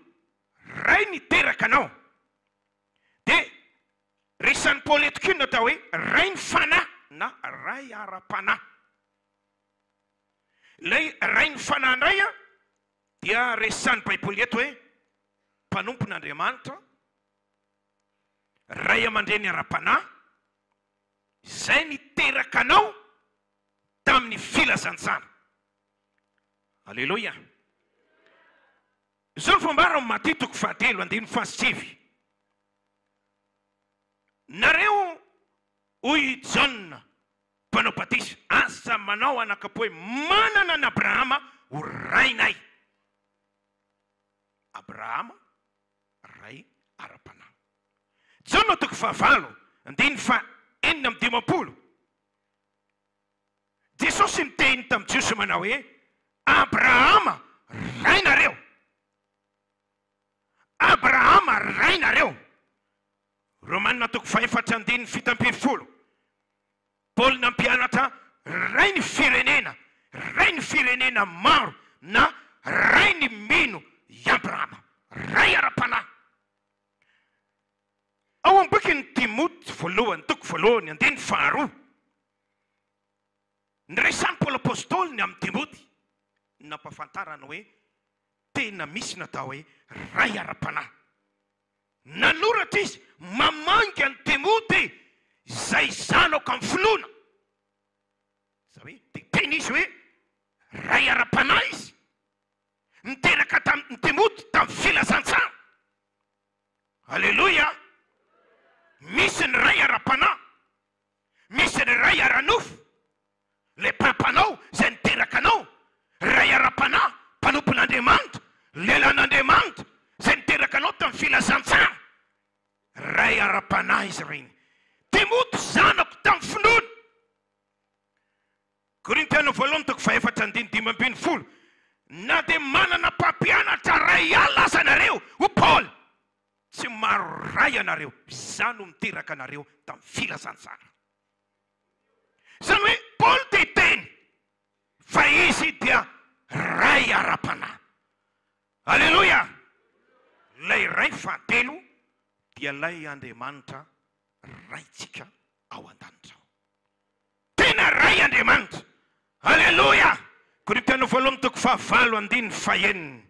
ray niteraka anao. Dia resan'ny Paoly eto koa natao hoe ray ny fanahy na ray ara-panahy. Ilay ray ny fanahy indray dia resan'ny baiboly eto hoe mpanompon'Andriamanitra, ray aman-dreny ara-panahy izay niteraka anao tamin'ny filazantsara. Alleloia. Izao ny fambara amin'ny Maty 7:7. Nareo hoy John mpanao batisa, asa manao anakapoe manana an' Abrahama ho rainay. Abrahama ray ara-panahy. John 9:9. Jesosy niteny tamin'ny Jiosy manao hoe Abrahama rainareo. Abrahama rainareo. Romanina 5:7. Paoly nampianatra ray ny firenena maro na ray ny mino i Abrahama, ray ara-panahy. Ao amin'ny boky ny Timoty 1:2. Nyresan'ny Paoly apôstôly ny amin'ny Timoty nampafantarana hoe tena misy natao hoe ray ara-panahy. Nanoratra izy mamanga ny Timoty izay zanako amin'ny finoana. Zay hoe teny izy hoe ray ara-panahy izy, miteraka tamin'ny Timoty tamin'ny filazantsara. Alleluia. Misy ny ray ara-panahy, misy ny ray ara-nofo. Le papanao izay niteraka anao, ray ara-panahy mpanompon'Andriamanitra, lelan'Andriamanitra izay niteraka anao tamin'ny filazantsara. Ray ara-panahy izy reny. Timoty zanako tamin'ny finoana. Korintiana 2:4-5. Na dia manana mpampianatra ray alina aza nareo, ho Paoly, tsy maro ray anareo, izany miteraka anareo tamin'ny filazantsara. Zany hoe Paoly dia teny fa izy dia ray ara-panahy. Alleluia. Lay ray fahatelo dia lay Andriamanitra raitsika ao an-danitra. Tena ray Andriamanitra. Alleluia. Korintiana 2:5-9.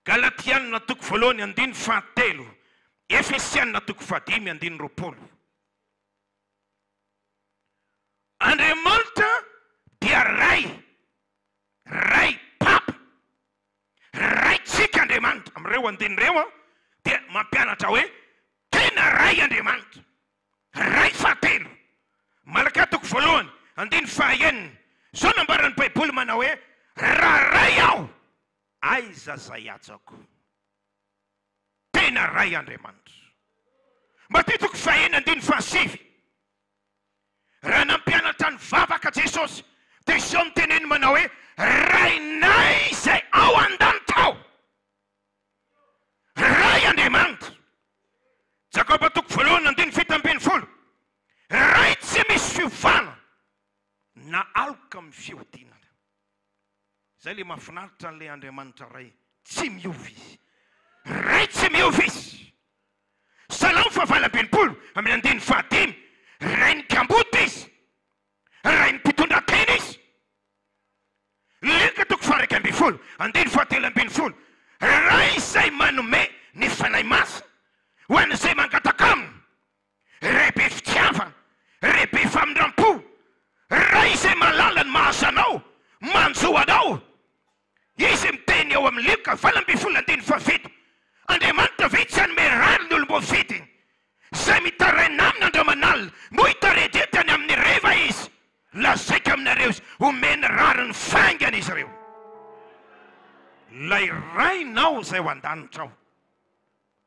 Galatiana 2:1-3. Efesiana 2:5-2. Andriamanitra dia ray papa, raitsika Andriamanitra. Amin'ireo andinireo dia mampianatra hoe tena ray Andriamanitra, ray fahatelo. Malaka 2:1-5. Zao nambaran'ny baiboly manao hoe raha ray aho, aiza zay atsako. Tena ray Andriamanitra. Maty 2:1-7. Raha nampianatra ny vavaka Jesosy dia izao niteneny manao hoe rainay izay ao an-danitra ao, ray Andriamanitra. Jakoba 2:7-10. Ray tsy misy fiovana na aloka amin'ny fiodinana. Zay le mahafinaritra n'le Andriamanitra ray, tsy miova izy, ray tsy miova izy. Salamo 8:5. Ray ny kamboty izy, ray ny mpitondran-tena izy. Leka 2:2. Ray izay manome ny fanahy masina ho an'izay mangataka aminy rebe fitiavana rebe famindram-po raha izay malala ny mahazo anao manjo anao izy miteny eo amin'ny Luka 12:17 Andriamanitra ve tsy hanome rary ny olom-bo vidiny zay mitaraina aminy andro manalina mo hitaredetany amin'ny reva izy lazaika aminareo izy omeny rary ny faingana izy ireo lay rainao zay ho an-danitra ao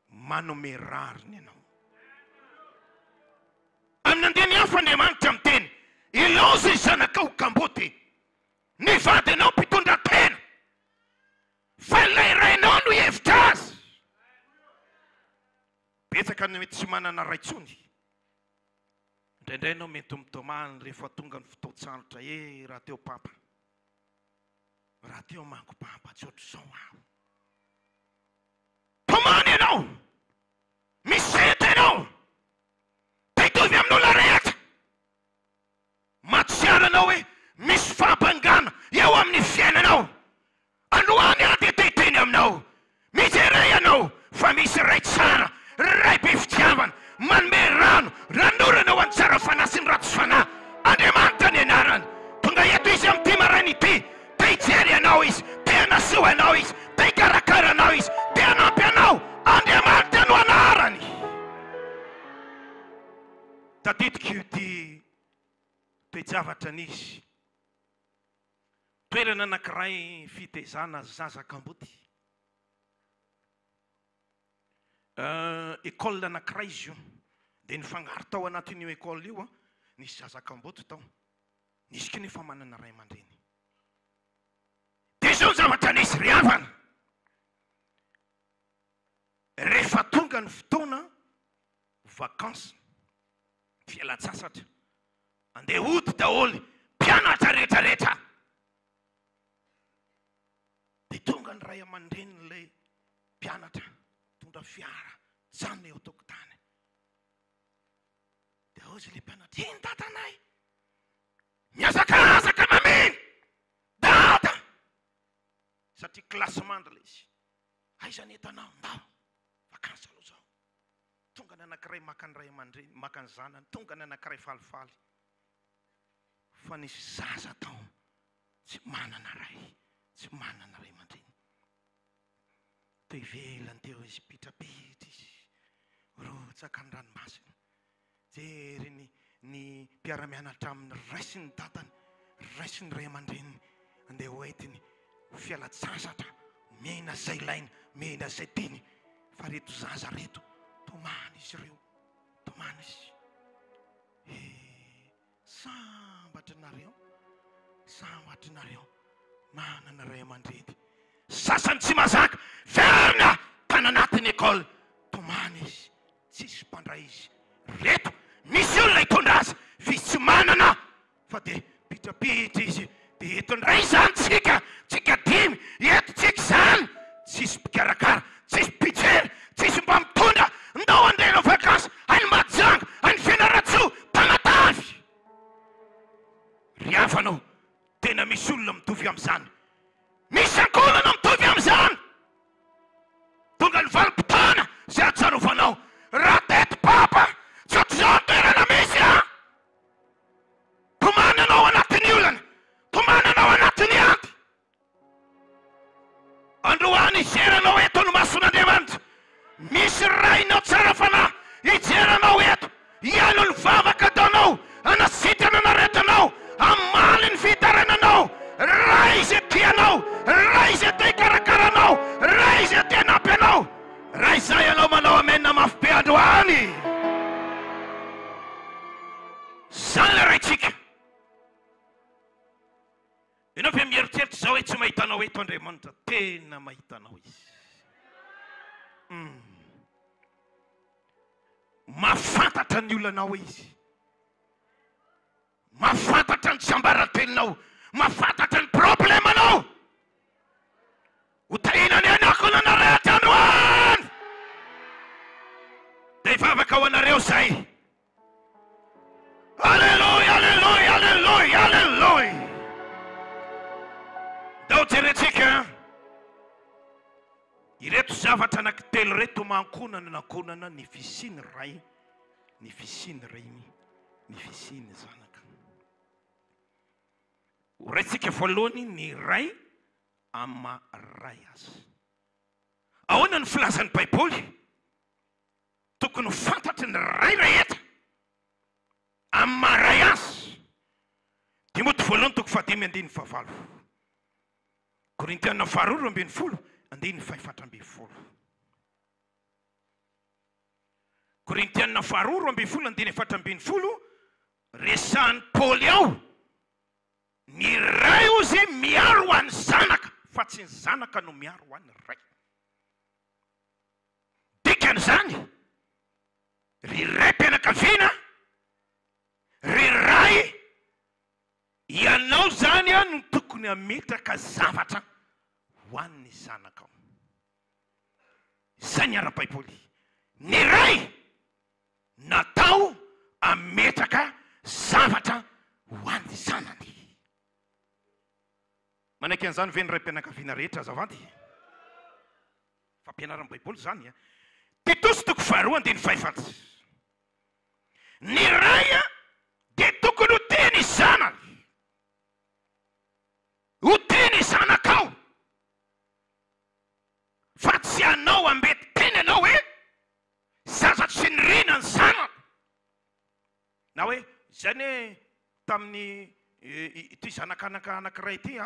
manome rariny ianao amin'ny andeny hafa Andriamanitra miteny ilaoza izy zanakao kamboty ny vadinao mpitondra tena fa lay rainao no hevitra azy betsaka ny mety tsy manana raitsony indraindray ianao mety mitomany rehefa tonga ny fotoan-tsarotra raha teo papa raha teo manko papa tsy ohatr'izao aho tomany ianao misety ianao taitovy amin'olona rehetra matsiaranao hoe misy fampangana eo amin'ny fiainanao androany ady teteny aminao mijery ianao fa misy ray tsara ray be fitiavana manome rano ranorana ho an-tsara fanahy sy ny ratsy fanahy Andriamanitra ny anarany tonga eto izy amin'ity maraina ity te hijery anao izy te hanasoa anao izy te hikarakara anao izy te hanampy anao Andriamanitra no anarany tadidiko io ty toe-javatra n'izy toerana anankiray fitezana zazakamboty école anankiray izy io dia nifangaro tao anatin'io école io nisy zazakamboty tao nisy kinefa manana ray aman-dreny dia zao zavatra nisy ry havana rehefa tonga ny fotoana vakansa fialan-tsasatra andeha hody daholo mpianatra rehetrarehetra dia tonga ny ray aman-dreny ilay mpianatra tondra fiara zany eo an-tokotany dia ozy ilay mpianatra iny datanay miazakazaka mameny data satria klasy mandry izy aiza ny entanao ndao vakansa aloha zao tonga ny anankiray maka ny ray aman-dreny maka ny zanany tonga ny anankiray falifaly fa nisy zaza tao tsy manana ray tsy manana ray aman-dreny to ivelany teo izy pitrapitra izy rotsaka ny ranomasina jery ny mpiara-mianatra amin'ny raisiny tatany raisiny ray aman-dreny andeha hoentiny fialan-tsasatra mena zay laina mena zay tiny fa reto zaza reto tomany izy ireo tomany izy sambatrinareo manana ray aman-dreny sasany tsy mazaka verina tana anatin'ny école tomany izy tsisy mpandray izy reto misy olona hitondra azy fizy tsy manana fa dia pitrapitra izy dia hitondray zany tsika dimy eto tsika zany tsisy mpikarakara tsisy mpijery tsisy mba mitondra ndao andeha vakansa any majanga any fianaratsoa tanatavy ry havanao tena misy olona mitovy amin'izany misy ankolana mitovy amin'izany tonga ny valim-potoana zay atsanovanao raha teto papa tsy ohatr'izao toerana misy tomananao anatin'ny olana tomananao anatin'ny ady androany ijeranao eto no mason'Andriamanitra misy rainao tsara fanahy ijeranao eto ialo ny vavaka ataonao anasitana naretanao amaly ny fitarananao raha izy tianao raha izy te hikarakaranao raha izy te hanampy anao raha izay anao manao amenna mafy be androany zany le raitsika ianao fe mieritreritra zao hoe tsy mahitanao eto Andriamanitra tena mahitanao izy mafantatra ny olonanao izy mafantatra ny tsambarantelinao mafantatra ny problemanao hotahinany anako nanarety androany dia hivavaka ho anareo zay alleluia alleluia alleluia alleluia dao jeretsika ireto zavatra anankitelo reto mankonana nankonana ny fisiny ray, ny fisiny reny, ny fisiny zanaka. Horaintsika voalohany ny ray ama ray azy. Ahoana ny filazan'ny Baiboly? Tokony fantatry ny ray rehetra ama ray azy. Timoty voalohany toko 5:9. Korintiana 2:20, 5:7. Korintiana 2:20, 5:7. Resahan'ny Paoly ao, ny ray ozy miaro ho an'ny zanaka, fa tsy ny zanaka no miaro ho an'ny ray. Dikan'izany, ry ray mpianakaviana, ry ray ianao zany a no tokony ametraka zavatra ho an'ny zanaka ao. Izay ny ara-Baiboly. Ny ray natao ametraka zavatra ho an'ny zanany. Manaiky an'izany ve ny ray mpianakaviana rehetra azavady? Fampianaran'ny Baiboly zany a. Titos toko 2:5. Ny ray a dia tokony ho teny zanany, ho teny zanakao, fa tsy anao ambety teny anao hoe zaza tsy nirina ny zanany. Na hoe zany hoe tamin'ny ity zanakanaka anankiray ity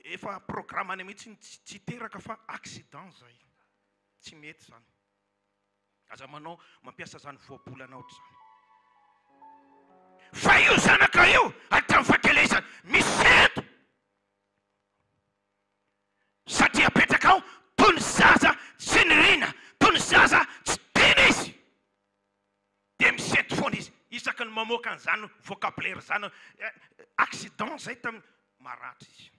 efa programmany mihitsy tsy teraka fa accident zay, tsy mety zany. Aza manao mampiasa zany voabolana ohatry zany. Fa io zanaka io hatramin'ny fahakelezany misy eto, satria apetraka ao toy ny zaza tsy nirina, toy ny zaza tsy tena izy, dia misety foana izy. Isaky ny mamoaka an'izany vocabulaire zany, accident zay tamin'ny maratra izy.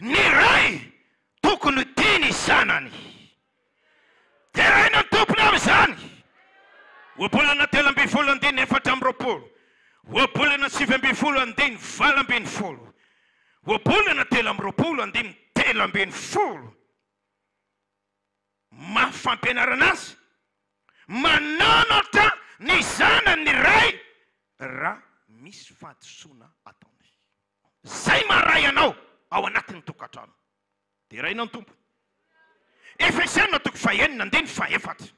Ny ray tokony teny zanany, dia ray ny tompony amin'izany. Oabolana 3:4, oabolana 7:20, 8:20, oabolana 3:3, mafampianarana azy mananatra ny zanany ny ray raha misy fahadisoana ataony. Zay maharay anao ao anatin'ny tokantrano, dia rainao ny tompo. Efesiana 4:9-4.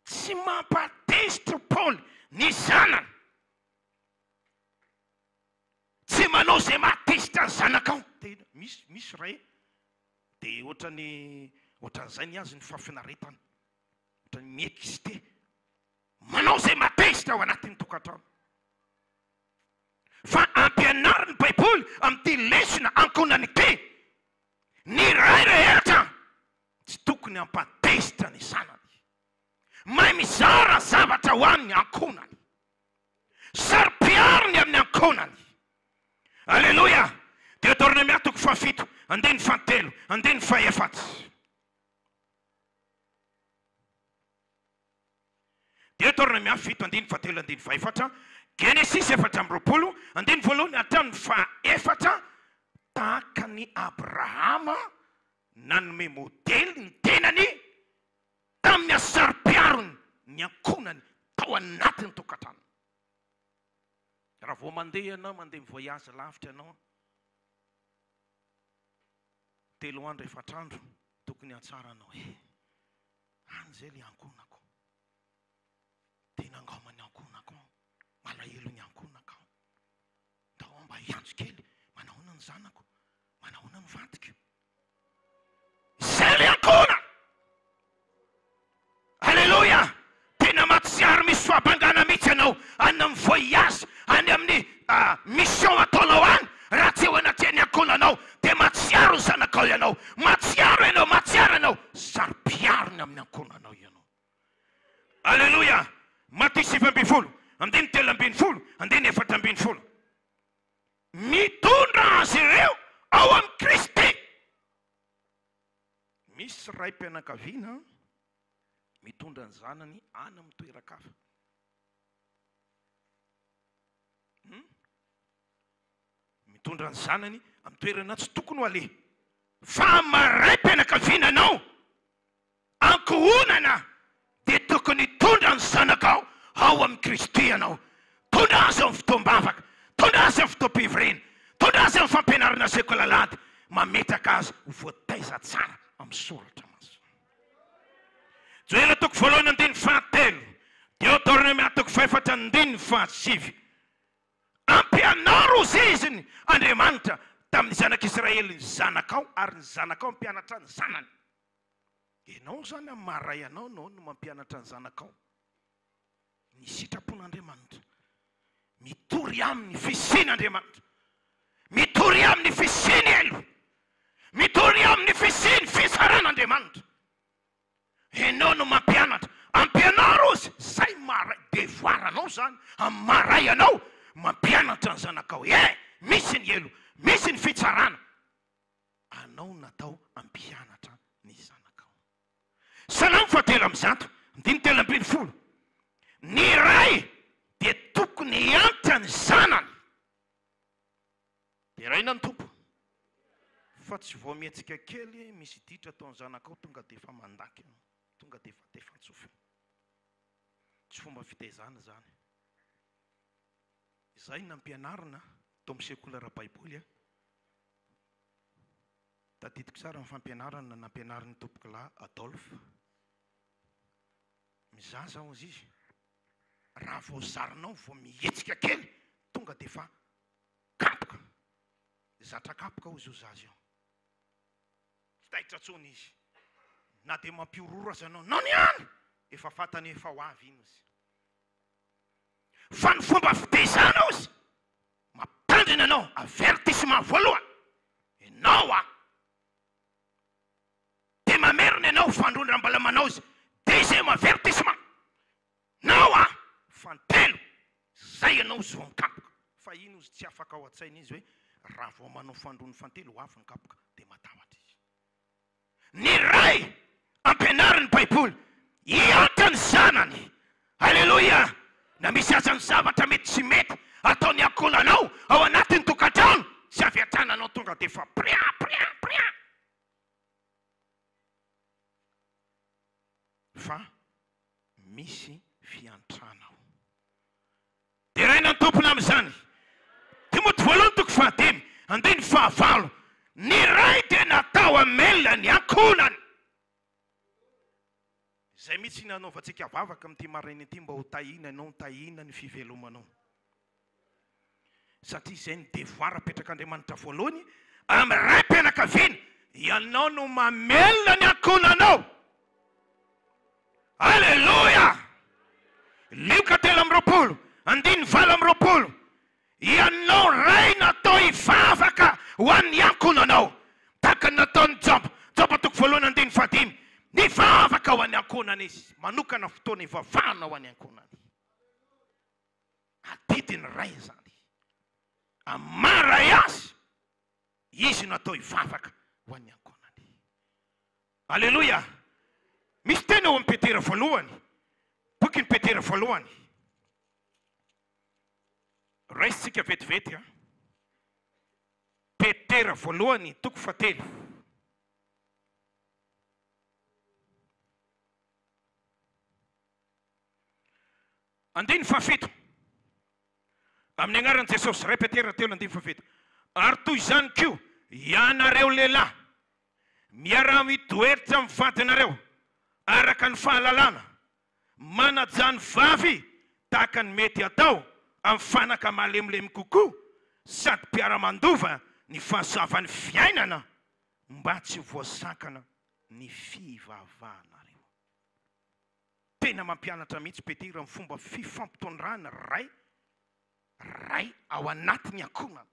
Tsy mampatezitra Paoly ny zanany, tsy manao zay matezitra ny zanakao. Misy ray dia ohatran'izay ny azy ny fafinaretana, ohatran'ny miexiste, manao zay matezitra ao anatin'ny tokantrano. Fa ampianarin'ny Baiboly amin'ity lesona ankonany ity, ny ray rehetra tsy tokony ampatezitra ny zanany, mahay mizara zavatra ho an'ny ankonany, saro-piariny amin'ny ankonany. Alleluia. Deutéronomie 7:7, 7, 4. Deutéronomie 7, 7, 4. Genesis 4:20, 2 hatramin'ny 4, tahaka ny Abrahama nanome modely ny tenany tamin'ny asaro-piarony ny ankonany tao anatin'ny tokantrano. Raha vao mandeha ianao, mandeha mivoyage lavitra ianao, 3 andro 4 andro, tokony hatsaranao any zay le ankonako, tena angama ny ankonako, malahelo ny ankonako, tao mba hiantso kely, manahoana ny zanako, manahoana ny vadiko. Zay le ankona. Alleluia. Tena matsiaro misy fahabangana mihitsy ianao any amin'ny voyage, any amin'ny mission ataonao any, raha tsy eo anaty ny ankonanao, dia matsiaro ny zanakao ianao, matsiaro ianao, saro-piarony amin'ny ankonanao ianao. Alleluia. Matthieu 7:20, 3:20, 4:20. Mitondra azy ireo ao amin'ny Kristy. Misy ray mpianakaviana mitondra ny zanany any amin'ny toeran-kafa. Mitondra ny zanany amin'ny toerana tsy tokony ho aleha, fa maray mpianakaviananao ankohonana dia tokony tondra ny zanakao ao amin'ny Kristy ianao. Tondra azy amin'ny fotoam-bavaka, tondra azy amin'ny fotoam-pivirena, tondra azy amin'ny fampianarana sekolalady, mametaka azy ho voataiza tsara amin'ny soratra maso. Joela toko voalohany andiny fahatelo, Deutéronome toko faefatra andiny fahasivy. Ampianaro izy ny Andriamanitra tamin'ny zanak'Israely ny zanakao ary ny zanakao mampianatra ny zanany. Ianao zany amin'ny maharay anao no mampianatra ny zanakao ny sitrapon'Andriamanitra, mitory amin'ny fisian'Andriamanitra, mitory amin'ny fisiany elo, mitory amin'ny fisiany fisaran'Andriamanitra. Ianao no mampianatra, ampianaro izy, zay maharay devoiranao zany amin'ny maharay anao mampianatra ny zanakao. Misy ny elo, misy ny fitsarana, anao natao ampianatra ny zanakao. Salamo fahatelo amby zato, andiny telo ambin'ny folo. Ny ray dia tokony hiantra ny zanany. Dia raina ny tompo, fa tsy vao mihetsika kely misy ditra ataon'ny zanakao tonga dia efa mandaky ianao, tonga dia efa tefantsofina. Tsy fomba fitaizana zany. Izay nampianarina tao amin'ny sekoly ara-baiboly. Tadidiko tsara ny fampianarana nampianarin'ny tompokilahy Adolphe. Mizaza ho izy, raha vao zarinao vao mihetsika kely tonga dia efa kapoka, zatra kapoka ho izy ho zaza io. Tsy taitra tsony izy, na dia mampiorora zanao nao niany, efa fantany efa ho avy iny izy. Fa ny fomba fitaizana izy, mampitandrina anao avertissement voalohany, ianao dia mamerina ianao fandrondram-balamanao izy, deuxième avertissement, nao fantelo, zay ianao izy vao mikapoka. Fa ino izy tsy afaka ao an-tsaina izy hoe raha vao manao fandrony fantelo ho avy ny kapoka dia matahotra izy. Ny ray ampianarin'ny baiboly hiantra ny zanany. Alleluia. Na misy azany zavatra mety tsy mety ataony ankohonanao ao anatin'ny tokantrano, tsy avy an-trananao tonga dia efa pria. Fa misy fiantranao. Dia raina ny tompona amin'izany. Timoty voalohany toko fahadimy andiny fahavalo. Ny ray dia natao hamelona ny ankohonany. Zay mitsy nanaovantsika vavaka amin'ity maraina ity mba ho tahina ianao, tahina ny fivelomanao. Satria izay ny devoir apetrak'Andriamanitra voalohany amin'ny ray mpianakaviana, ianao no mamelona ny ankohonanao. Alleluia. Lioka telo amby roapolo andiny valo amby roapolo. Ianao ray natao hivavaka ho an'ny ankohonanao, tahaka ny nataon'ny Job toko voalohany andiny fahadimy. Ny vavaka ho an'ny ankohonany izy, manokana fotoana hivavahana ho an'ny ankohonany. Adidiny ray zany, amaray azy, izy natao hivavaka ho an'ny ankohonany. Alleluia. Misy tena ao amin'ny Petera voalohany, boky ny Petera voalohany, raisitsika vetivety. Petera voalohany toko fahatelo. Andiny fahafito. Amin'ny anaran'i Jesosy, ray Petera telo andiny fahafito. Ary toy izany koa ianareo lehilahy, miara-midoeritra amin'ny vadinareo araka ny fahalalana, manajany vavy tahaka ny mety atao amin'ny fanaka malemilemy kokoa, sady mpiara-mandova ny fahasoavan'ny fiainana mba tsy voasakana ny fivavahanareo. Tena mampianatra mihitsy Petera amin'ny fomba fifampitondrana ray ao anatin'ny ankohonana.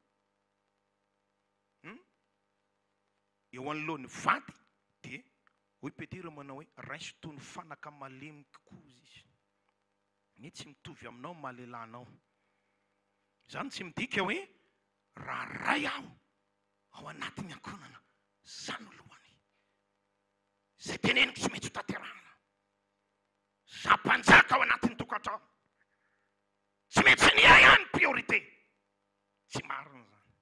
Eo anoloan'ny vady dia hoy Petera manao hoe raisy toy ny fanaka malemy kokoa izy. Ny tsy mitovy aminao mahalelanao. Zany tsy midika hoe raha ray aho ao anatin'ny ankohonana, zany lohany. Zay teneniko tsy mety ho tanterahana. Za mpanjaka ao anatin'ny tokantrano, tsy maintsy ny ahy ihany priorité. Tsy marina zany.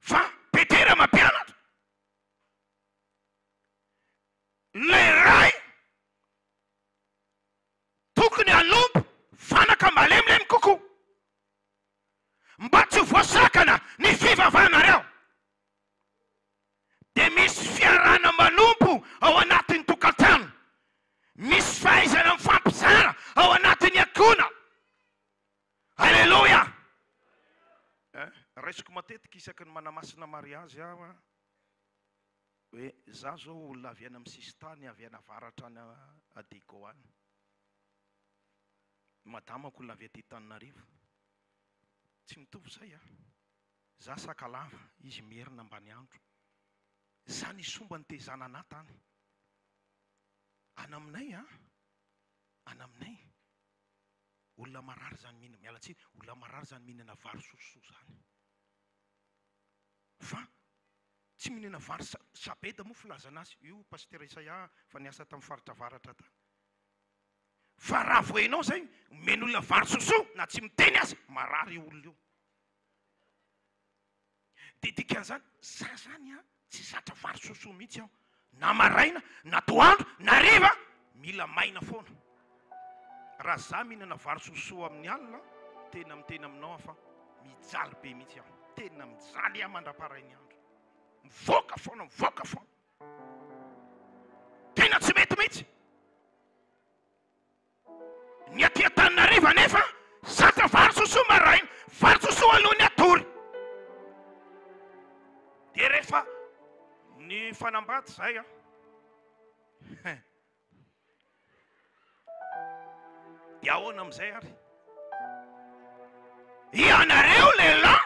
Fa Petera raisiko matetika isaky ny manamasina mariazy aho a hoe za zao olona avy any amin'ny sistany avy any avaratra any Adego any, madamako olona avy aty Tananarivo, tsy mitovy zay a. Za Sakalava, izy Merina Ambaniandro. Za nisomba ny tezana anahy tany. Any aminay a, any aminay olona marary zany mihinana, mialatsiny, olona marary zany mihinana vary sosoa zany. Fa tsy mihinana vary sabeda moa filaza anazy. Io pasteur Isaia fa niasa tamin'ny faritra avaratra tany. Fa raha voenao zay meno olona vary sosoa na tsy miteny azy, marary io olona io. Dikan'izany za zany a tsy zatra vary sosoa mihitsy aho, na maraina na toandro na hariva mila maina foana. Raha za mihinana vary sosoa amin'ny alina, tena miteny aminao fa mijaly be mihitsy aho, tena mijaly aho mandra-parainy andro, mivoaka foana, mivoaka foana, tena tsy mety mihitsy. Ny aty Antananarivo nefa zatra vary sosoa maraina, vary sosoa alohan'ny atory. Dia rehefa ny fanambady zay a dia ahoana amin'izay ary? Ianareo lehilahy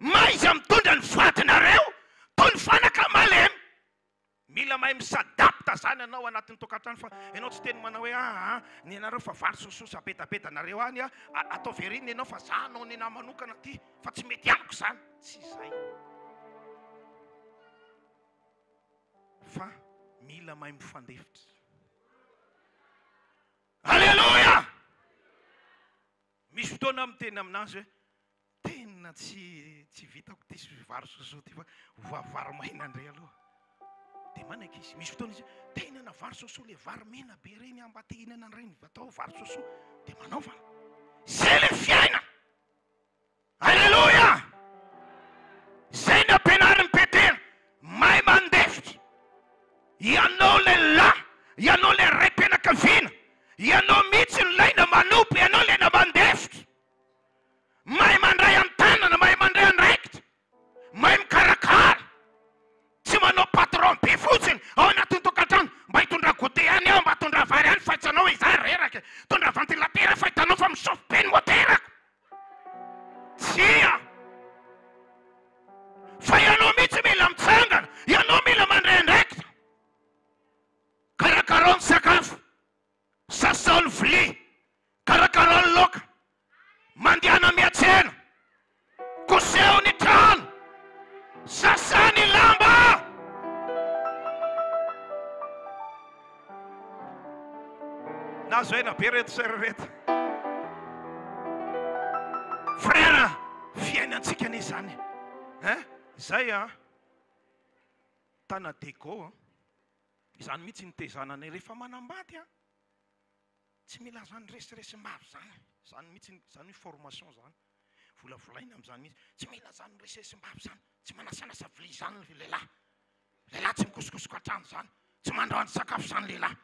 maiza mitondra ny vadinareo toy ny fanaka malemy. Mila mahay misadapta zany anao anatin'ny tokantrano, fa ianao tsy teny manao hoe ny anareo fa vary sosoa sabetabetanareo any a, atao veriny ianao fa za anao ny nahy manokana ty fa tsy mety amiko zany. Tsy zay. Fa mila mahay mifandefitra. Alleluia! Misy fotoana miteny aminazy hoe tena tsy vitako ty vary sosoa ty fa vary maina ndray aloha. Dia manaiky izy. Misy fotoana izy tena na vary sosoa le vary mena be reny amba te hinana reny, atao vary sosoa dia manaova. Zay le fiaina. Alleluia! Zay ny ampianarin'ny Petera, mahay mandefitra. Ianao lehilahy, ianao le raim-pianakaviana, ianao mihitsy ny laina manompy, ianao le na mandefitra. Mahay mandray an-tanana, mahay mandray andraikitra, mahay mikarakara. Tsy manao patron be fotsiny ao anatin'ny tokantrano, mba hitondra gote any aho, mba hitondra vary any, fa hitanao iza reraka, hitondra ventilatera fa hitanao fa misofo be ny moterako. Tsia! Fa ianao mihitsy mila mitsangana, ianao mila mandray andraikitra. Karakarao ny sakafo, sasao ny vilia, karakarao ny laoka, mandehana miantsena, koseho ny trano, sasao ny lamba. Na zay na be reto serereta. Frère, fiainantsika ne zany. Zay a tana Adego izany mihitsy ny tezananay rehefa manambady a. Tsy mila zany resiresy maro zany. Zany mihitsy zany formation zany. Volavolaina amin'izany mihitsy. Tsy mila zany resesy maro zany. Tsy manasanasa vilia zany ny lehilahy. Lehilahy tsy mikosikosika an-trano zany. Tsy mandrahany sakafo zany lehilahy.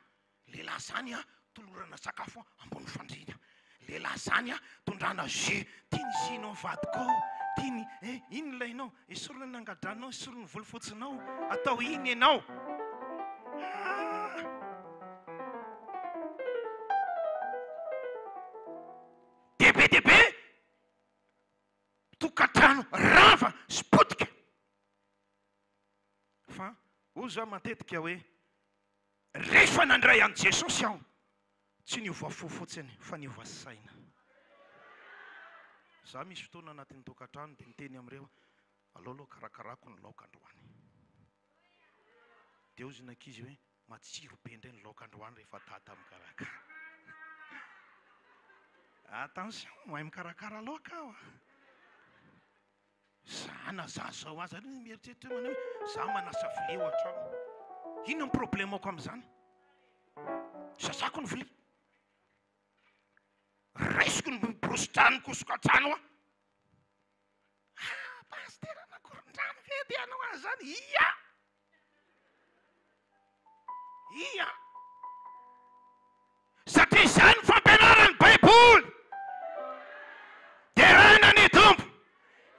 Lehilahy zany a tolorana sakafo ambony fandriana. Lehilahy zany a tondrana jus. Tiany jinao vadiko, tiany iny ilainao, esorina ny angadranao, esorina ny volofotsinao, atao iny ianao. Debe tokantrano rava spotika. Fa o za matetika hoe rehefa nandray an' Jesosy aho, tsy niova fo fotsiny fa niova saina. Za misy fotoana anatin'ny tokantrano dia miteny amin'ireo, aloha karakarako ny laoka androany. Dia ozy ny ankizy hoe matsiro be indray ny laoka androany rehefa tata mikarakara. Attention, mahay mikarakara laoka aho. Za na za zao azy any mieritreritra manao hoe za manasa vilia ao an-trano. Inona ny problemako amin'izany? Sasako ny vilia, raisiko ny brosy-drano mikosoko an-trano aho. Pasteur anakoron-drano vedy ianao azy zany. Ia satria izany ny fampianaran'ny Baiboly. Dia raina ny tompo,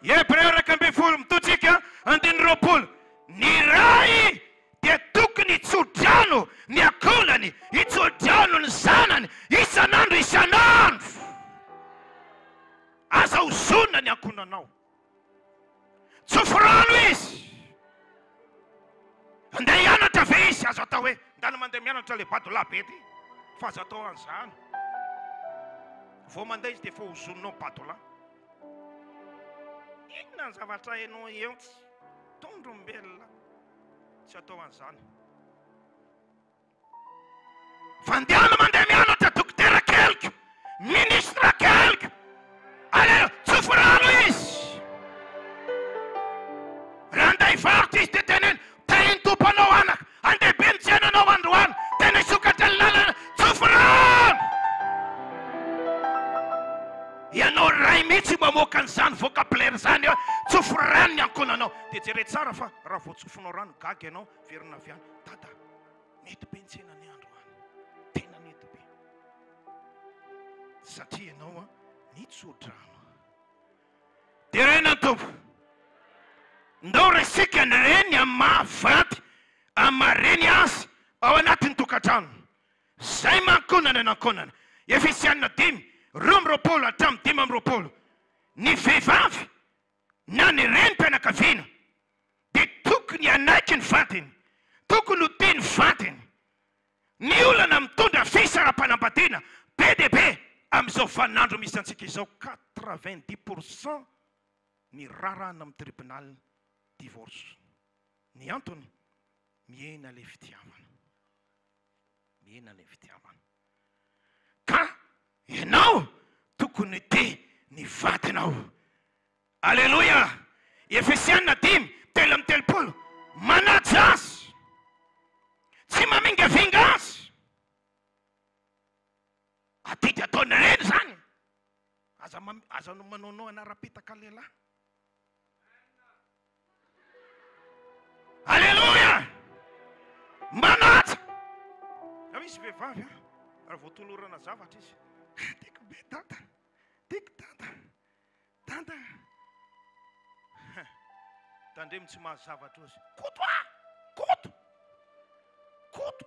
Hebreo 2 mitotsika 2 ny ray dia tokony hitsodrano ny akolany, hitsodrano ny zanany isan'andro isan'andro. Aza hozona ny akonanao, tsofrano izy. Andeha hianatra ve izy, azo atao hoe ndany mandeha mianatra le badolabe ty, fa azo atao an'izany. Vao mandeha izy dia efa hozononao badola. Inona ny zavatra hainao eo tsy tondrombelona, tsy atao an'izany. Fandehana mandeha mianatra dokotera kelika, ministra kelika, ale tsofrano izy. Raha andeha hivarotra izy dia teneny tainy tomponao anaka, andeha be mitsenanao androany, tena hisokatra ny lalana, tsofrano. Ianao ray mihitsy mamoaka an'izany vocabulaire zany eo, tsofrano ny ankonanao. Dia jere tsara fa raha vao tsofinao rano gaga ianao verina avy any, dada mety be ntsena ny androany, tena mety be, satria ianao nitsodrano. Dia rena tompo, ndao resika ny reny amin'ny mahavady amareny azy ao anatin'ny tokantrano. Zay mankonana nankonana. Efesianina 5:20 hatramin'ny 5:20. Ny vehivavy na ny renim-pianakaviana dia tokony anaiky ny vadiny, tokony ho tia ny vadiny. Ny olana mitondra fisara-panambadiana be dia be amin'izao vaninandro misy antsika izao, 90% ny rarana amin'ny tribunal divorce. Ny antony mihena le fitiavana, mihena le fitiavana. Ka ianao tokony tia ny vadinao. Alleluia. Efesianina 5:13 manaja azy, tsy mamingavinga azy. Atidy ataony reny zany, aza manonao anarapitaka lehilahy. Alleluia. Manaja. Raha misy vehivavy raha vao tolorana zavatra izy, tiako be dada, tiako dada, dada, tandremo tsy mahazavatra ozy, koto koto koto,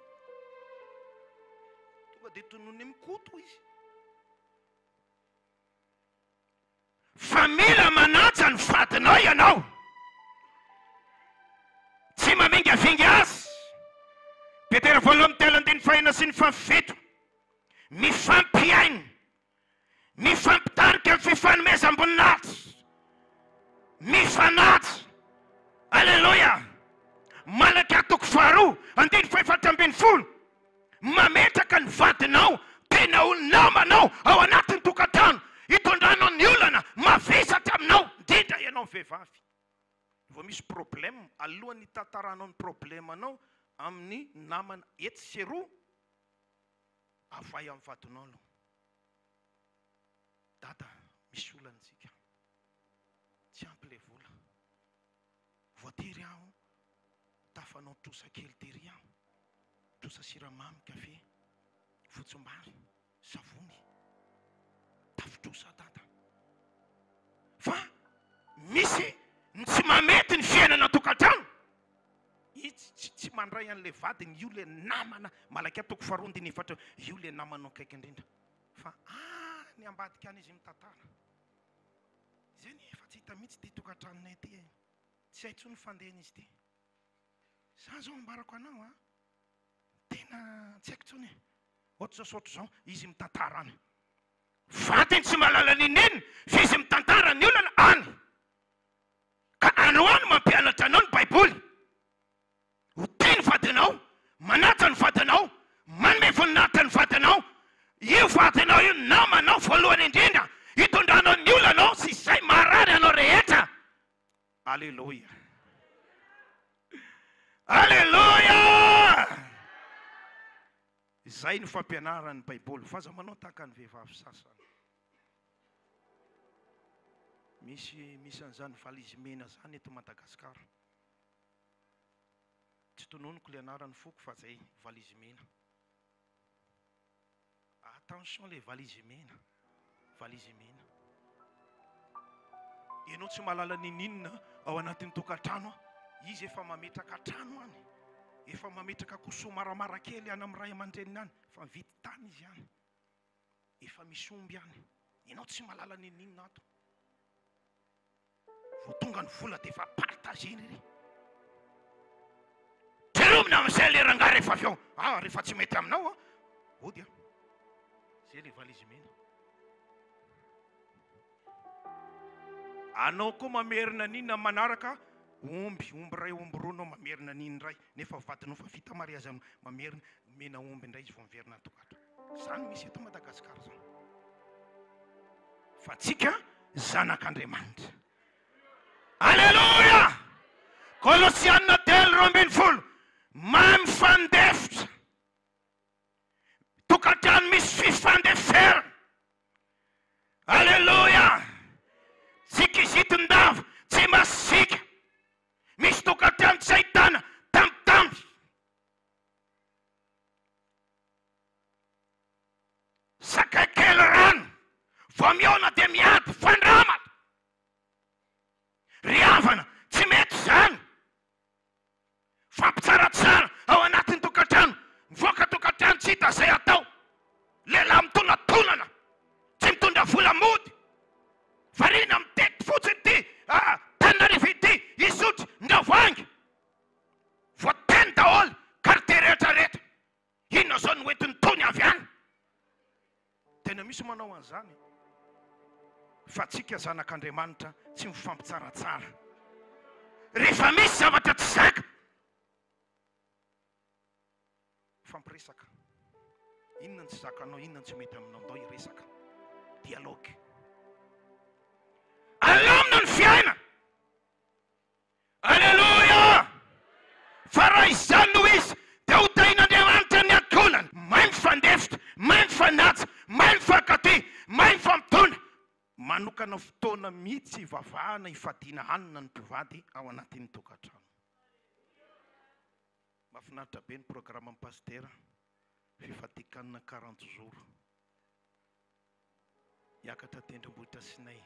tonga dia tonony mikoto izy. Fa mila manaja ny vadinao ianao, tsy mamingavinga azy. Petera 2:9 sy ny 7, mifampiaina, mifampitarika amin'ny fifanomezam-boninahitra, mifanaja. Alleluia. Malaka 2:4 mametraka ny vadinao, tena ho namanao ao anatin'ny tokantrano, hitondranao ny olana mavesatra aminao, indrindra ianao vehivavy. Vao misy problème, alohan'ny hitantaranao ny problemanao amin'ny namana etsy sy eroa, avay amin'ny vadinao aloha. Dada, misy olantsika, tsy ampy le vola, voatery aho tafanao trosa kely tery aho, trosa siramamy, kafe, fotsombary, savony, tafitrosa dada. Fa misy tsy mamety ny fiainana tokantrano, tsy mandray an'le vadiny, io le namana, malaky 2:4 io le namanao kaiky indrindra. Fa ny ambadika any izy mitantara, zany efa tsy hita mihitsy ty tokantranonay ty, tsy hay tsony fandehana izy ty. Za zao ambarako anao tena tsy haiko tsony, ohatry zao zao izy mitantara any, vadiny tsy malala nineny fa izy mitantara ny olana any. Ka androany mampianatra anao ny baiboly, ho tia ny vadinao, manaja ny vadinao, manome voninahitra ny vadinao. Io vadinao io namanao voalohany indrindra, hitondranao ny olanao sy izay marary anao rehetra. Alleluia. Alleluia. Izay ny fampianarany baiboly. Fa za manao tahaka ny vehivavy sasany, misy an'izany valizy mena zany eto Madagasikara. Tsy tononiko le anarany foko fa zay valizy mena. Attention le valizy mena, valizy mena. ianao tsy mahalala ninina ao anatin'ny tokantrano, izy efa mametraka trano any, efa mametraka kosoa maramara kely any amin'ny ray aman-dreniny any, fa vity tany izy any, efa misy omby any, ianao tsy mahalala ninina ato. Vao tonga ny vola dia efa partageny ry. Jeromina amin'izay le rangahy rehefa avy ao, rehefa tsy mety aminao dia zay le valizy mena. Anao koa mamerina ninona manaraka omby ray, omby roa anao mamerina ninona ray, nefa vadinao fa vita mariazy mamerina mena omby indray izy vao miverina tokatrano. Zany misy eto Madagasikara zany. Fa tsika zanak'Andriamanitra. Alleluia! Kolosianina 3:20 mamy mifandefitra, tokatrano misy fifandeferana. Alleluia! Tsika izitondava tsy masika, misy tokatrano tsy ahitana tambitamby. Sakay kely rano vao miona dia miady fandramana. Riavana tsy mety zany. Fampitsaratsara ao anatin'ny tokatrano, mivoaka tokatrano tsy hita zay atao. Lehilahy mitonantonana, tsy mitondra vola mody, variana mitety fotsiny ty, Tananarivo ity isotry Ndavoangy, voateny daholo quartier rehetrarehetra. Inona zao no entiny tony avy any? Tena misy manao an'izany. Fa tsika zanak'Andriamanitra tsy mifampitsaratsara. Rehefa misy zavatra tsy zaka, fampiresaka. Inona ny tsy zakanao, inona ny tsy mety aminao, ndao iresaka. Dialogue. Alamina ny fiaina. Alleluia! Fa raha izany no izy dia ho tain'Andriamanitra ny ankonany. Mahay mifandefitra, mahay mifanaja, mahay mifankaty, mahay mifampitondra. Manokana fotoana mihitsy ivavahana ifadiana hanina ny mpivady ao anatin'ny tokantrano. Mahafinaritra be ny programan'ny pastera fifadikanana 40 jours. Hiakatra tendrombohitra Sinay.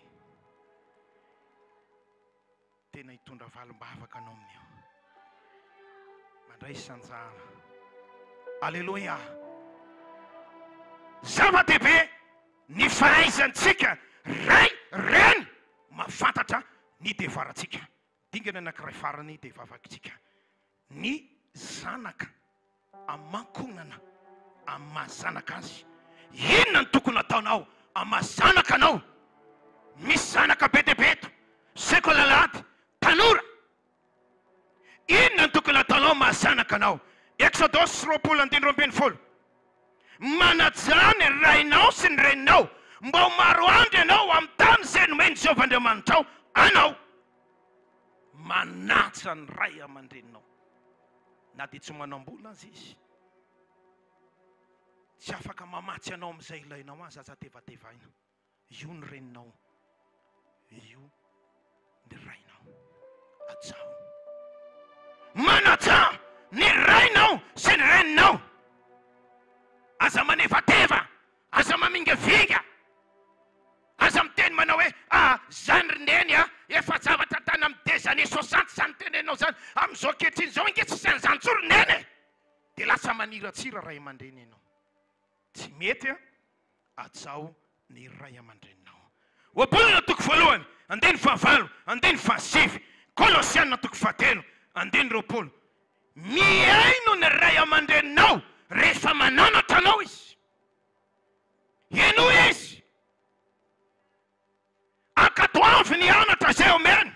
Tena hitondra valim-bavaka anao amin'io. Mandray sanjara. Alleluia! Zava-dehibe ny fahaizantsika ray reny mahafantatra ny devarantsika. Dingana anankiray farany dia vavakitsika. Ny zanaka amankonana amazanaka azy. Inona ny tokony ataonao amazanaka anao? Misy zanaka be dia be eto, sekolalady, tanora. Inona ny tokony ataonao amazanaka anao? Exodus 3:20. Manaja ny rainao sy ny reninao, mba ho maro andro ianao amin'ny tany izay nomeny Jehovah Andriamanitra ao anao. Manaja ny ray aman-dreninao. Na dia tsy manam-bola azy izy, tsy afaka mamatsy anao amin'izay ilainao azy, aza tevatevaina. Io ny reninao, io ny rainao. Ajao. Manaja ny rainao sy ny reninao. Aza manevateva, aza mamingavinga, aza miteny manao hoe zany rineny efa zavatra tany amin'ny des années 60 zany tenenao zany, amin'izao kehitriny zao inge tsy zany tso rineny, dia lasa maniratsira ray aman-dreny ianao. Tsy mety ajao ny ray aman-dreninao. Oabolana 1:9, 9:7, Kolosianina 1:3, 9:20. Miaino ny ray aman-dreninao rehefa mananatra anao izy. Ino izy? Ankatoavy ny anatra zay omeny.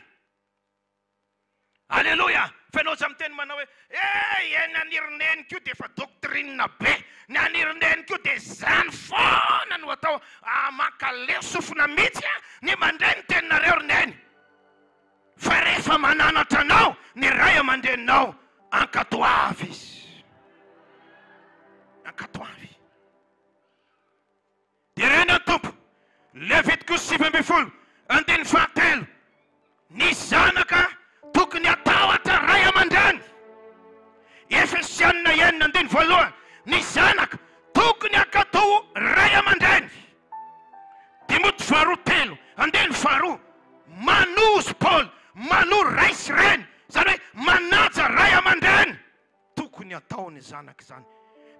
Alleluia! Fa ianao za miteny manao hoe nanirineny kio dia efa doctrine be, nanirineny kio dia zany foana no atao mankaleo sofina mihitsy ny mandray ny teninareo rineny. Fa rehefa mananatra anao ny ray aman-dreninao, ankatoavy izy. Ankatoavy. Dia reny tompo, Leviticus 7:10, 7. Ny zanaka tokony atahotra ray aman-dreny. Efesianina 1:1, ny zanaka tokony ankatao ray aman-dreny. Timoty 2:3, 2. manozy Paul, mano raisy reny, zany hoe manaja ray aman-dreny tokony ataony zanaka zany.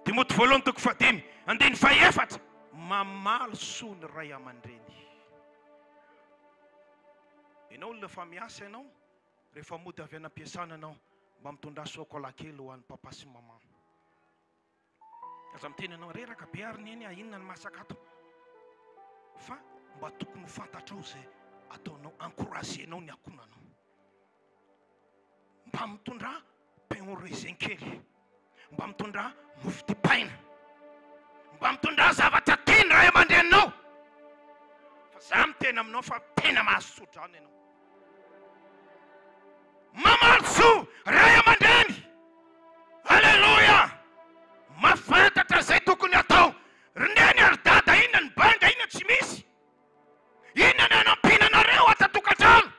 Timoty voalohany toko 5 andiny 4 mamaly soa ny ray aman-dreny. Ianao olona fa miasa ianao, rehefa mody avy anam-piasana anao mba mitondra sokola kely ho an'ny papa sy mama. Aza miteny anao reraka be ary neny inona ny masaka ato, fa mba tokony fantatrao zay ataonao, encouragenao ny akonanao, mba mitondra pain au raisin kely, mba mitondra mofo dipaina, mba mitondra zavatra tiany ray aman-dreninao. Fa za miteny aminao fa tena mahasotra any ianao. Mamaly soa ray aman-dreny. Alleluia. Mafantatra zay tokony atao. Rindeny ary dada, inona ny banga, inona tsy misy, inona ny anampinanareo atatokantrano,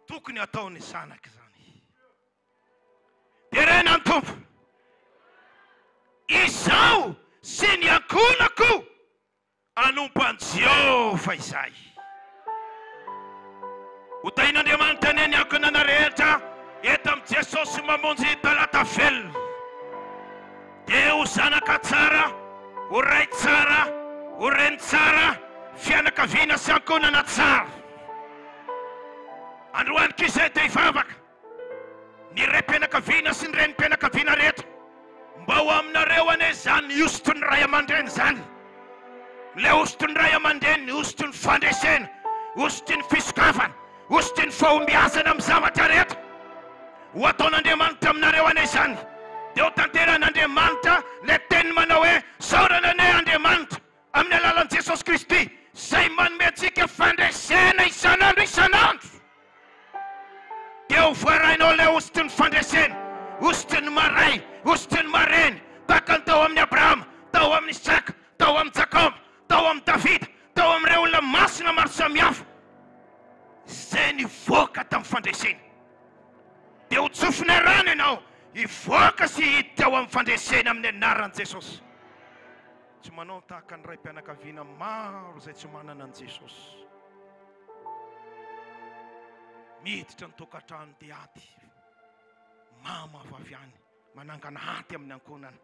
tokony ataony zanaka zany. Terena ny tompo, izao sy ny ankonako anompan Jehovah izay. Ho tahin'Andriamanitra ny ankonana rehetra eto amin'ny Jesosy mamonjy talata velona. Dia ho zanaka tsara, ho ray tsara, ho reny tsara, fianakaviana sy ankonana tsara. Androany kizay dia hivavaka ny raim-pianakaviana sy ny renim-pianakaviana rehetra, mba ho aminareo ane zany osotry ny ray aman-dreny zany. Le osotry ny ray aman-dreny, osotry ny fandresena, osotry ny fisokafana, osotry ny fahombiazana amin'ny zavatra rehetra, ho ataon'Andriamanitra aminareo ane zany. Dia ho tanteran'Andriamanitra le teny manao hoe saorana ane Andriamanitra amin'ny alalan'i Jesosy Kristy, zay manome antsika fandresena isan'andro isan'andro. Dia ho voarainao le osotry ny fandresena, osotry ny maray, osotry ny mareny, tahaka ny tao amin'ny Abrahama, tao amin'ny Isaka, tao amin'ny Jakob, tao amin'ny Davida, tao amin'ireo olona masina maro samihafa, zay nivoaka tamin'ny fandresena. Dia ho tsofina rano ianao, hivoaka sy hiditra ao amin'ny fandresena amin'ny anaran'i Jesosy. Tsy manao tahaka ny raim-pianakaviana maro izay tsy manana an' Jesosy. Miditra ny tokantrano dia aty, mama vaviany manangana aty amin'ny ankonana.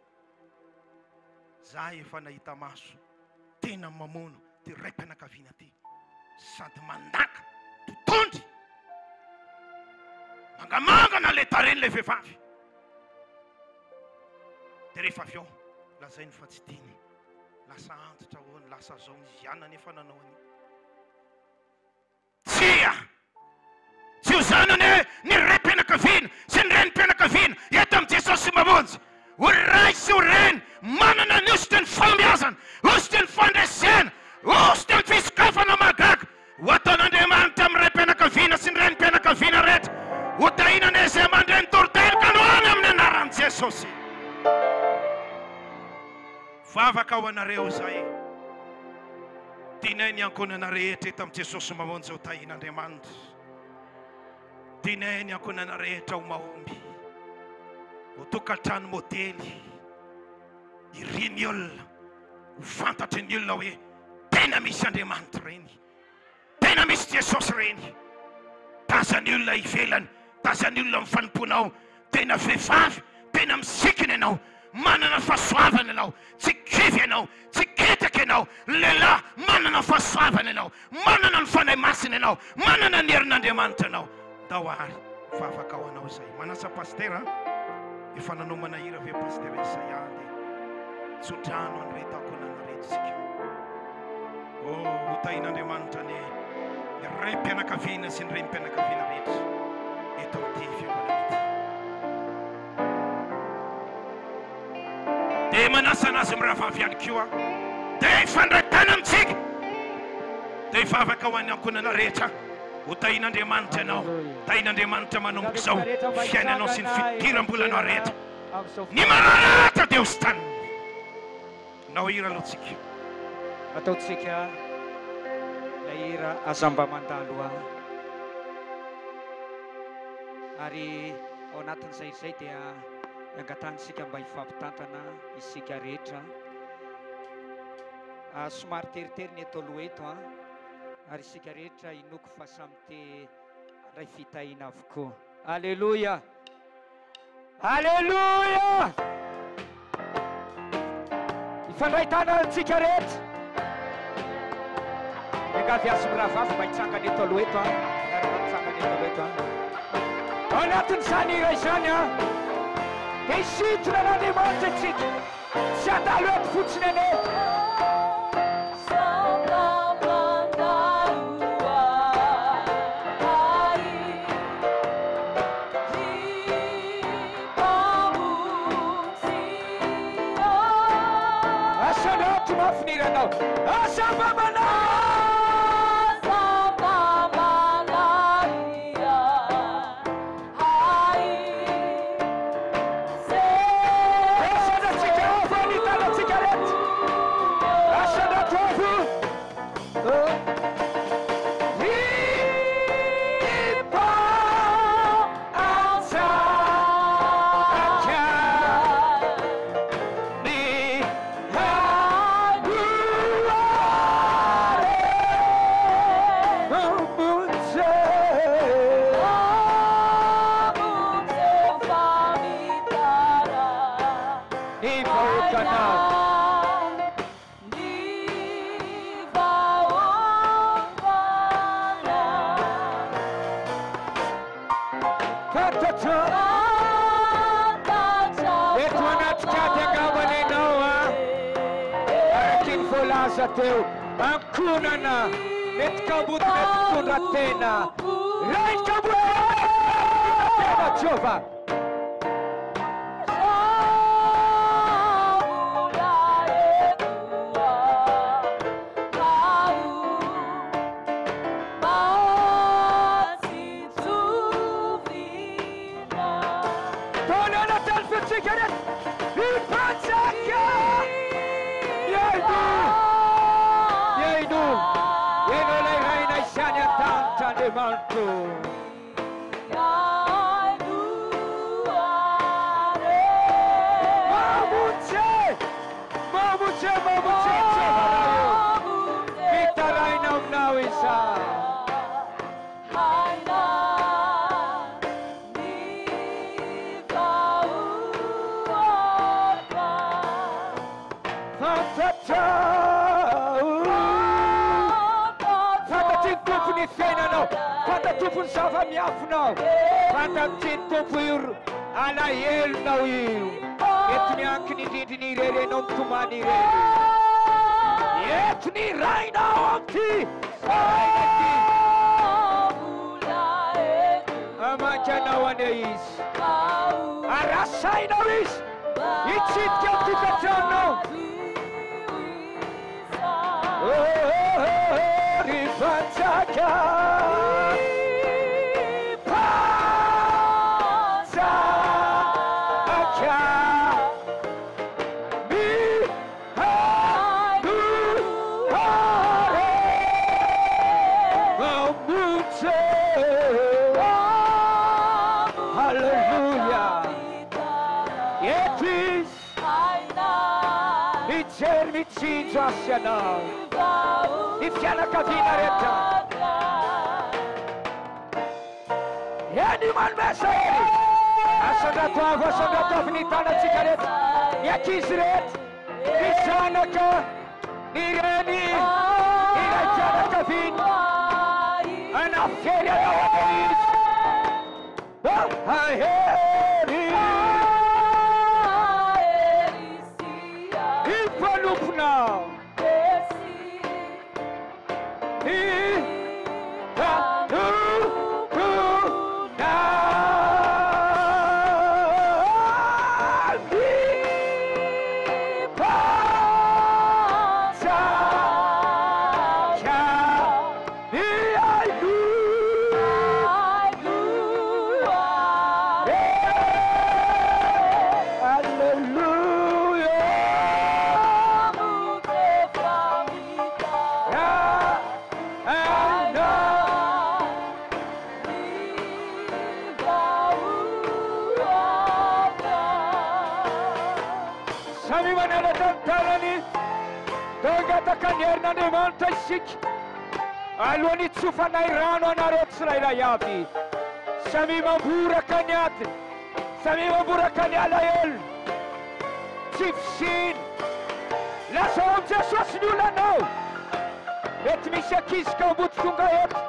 Za efa nahita maso, tena mamono ty raim-pianakaviana ty, sady mandaka, totondry, mangamangana le tareny le vehivavy. Dia rehefa avy ao lazainy fa tsy tiany, lasa antitra hoany, lasa zao miziana nefa nanao an'io. Tsia tsy ho zanany ny raim-pianakaviana sy ny renim-pianakaviana eto amin'ny Jesosy mamonjy. Ho ray sy ho reny manana ny osotry ny fahombiazana, osotry ny fandresena, osotry ny fisokafana mahagaga. Ho ataon'Andriamanitra amin'ny raim-pianakaviana sy ny renim-pianakaviana rehetra, ho tahinana izay aman-dreny toriterika no any amin'ny anaran'i Jesosy. Vavaka ho anareo zay, tianay ny ankonana rehetra eto amin'ny Jesosy mamonjy ho tahin'Andriamanitra. Tianay ny ankonana rehetra ho mahomby, ho tokantrano modely, iriny olona, ho fantatry ny olona hoe tena misy Andriamanitra reny, tena misy Jesosy reny. Tazany olona ivelany, tazany olona mifanomponao, tena vehivavy, tena misikina ianao, manana fahasoavana ianao, tsy kivy ianao, tsy ketaka ianao. Lehilahy manana fahasoavana ianao, manana ny fanahy masina ianao, manana ny herin'Andriamanitra ianao. Dahoary vavaka ho anao zay. Manasa pastera, efa nanao manahira ve pastera Isaia dia tsodrano an'ireto ankonana reto isika. Ho tahin'Andriamanitra ny raim-pianakaviana sy ny renim-pianakaviana rehetra eto amin'ity fiangonana ity. Dia manasa anazy amin'ny rahavavy ihany koa, dia ifandray tany amintsika, dia hivavaka ho an'ny ankonana rehetra. Ho tahin'Andriamanitra ianao, tahin'Andriamanitra manomboka izao fiainanao sy ny fidiram-bolanao rehetra. Ny Maranatha dia hozy taniny. Nao hira alohantsika. Ataontsika ilay hira azamba mandalo ary ao anatin'izay izay dia angatantsika mba hifampitantana isika rehetra. Somary teritery ny eto aloha eto ary isika rehetra inoko fa samy te ray fitahina avokoa. Alleluia, alleluia. Ifandray tanantsika rehetra engavy azy miravavy mba hitsangana eto aloha eto miaraka mitsangana eto aloha eto ao anatin'izany iray izany dia isintona n'Andriamanitra antsika tsy andalo eto fotsiny ane. Mafiniranao asamba malaria hai se asanda tsika ni tala cigarette asanda tofu vipa ansa teu ankunana met kabut met kunratena right kabut tena Jehova Manto Mamuche kita raina unawisa haina Fanta tumpony zava-miafinao, fanta miteny io alahelonao io, ety miankiny indrindriny irerenao mitomany ireny, ety ny rainao amty saina ty, amankanao ane izy, arasainao izy, hitsidika amin'ny tokantranonao. Rifatsaka pasaka mi hanuare mamutse Hallelujah Yetis Micermi cingiasianao Di fianakaviana rehetra eny manomesa eny asandratoavy ny tanantsika rehetra ny ankizy rehetra ny zanaka ny reny ilay fianakaviana anafery anao ane izy ahery ifalomponao alohan'ny tsofanay rano anareo tsirairay avy samy mamboraka ny ady samy mamboraka ny alahelo tsy fisiny lasa ao am Jesosy ny olanao mety misy akizika ambody tonga eto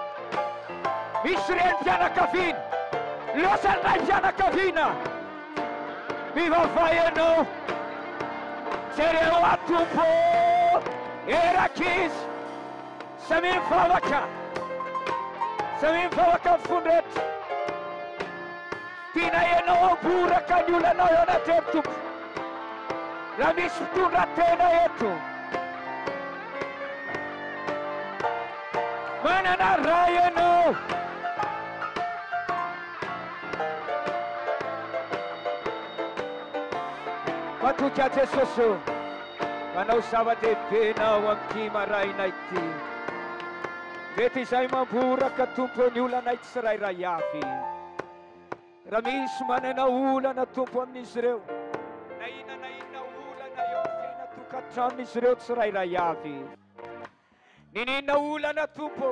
misy reny mpianakaviana losany ray mpianakaviana mivavay ianao jereo atompo erakizy samy mivavaka amin'ny fondretra tiana ianao amboraka ny olanao eo anaty tompo raha misy fitondra tena eto manana raha ianao matoky a Jesosy manao zava-dehibe nao amin'ity maraina ity mety izay mamboraka tompo ny olanay tsirairay avy raha misy manana olana tompo amin'izy ireo na inona olana eo fiaina tokantranon'izy ireo tsirairay avy ninina olana tompo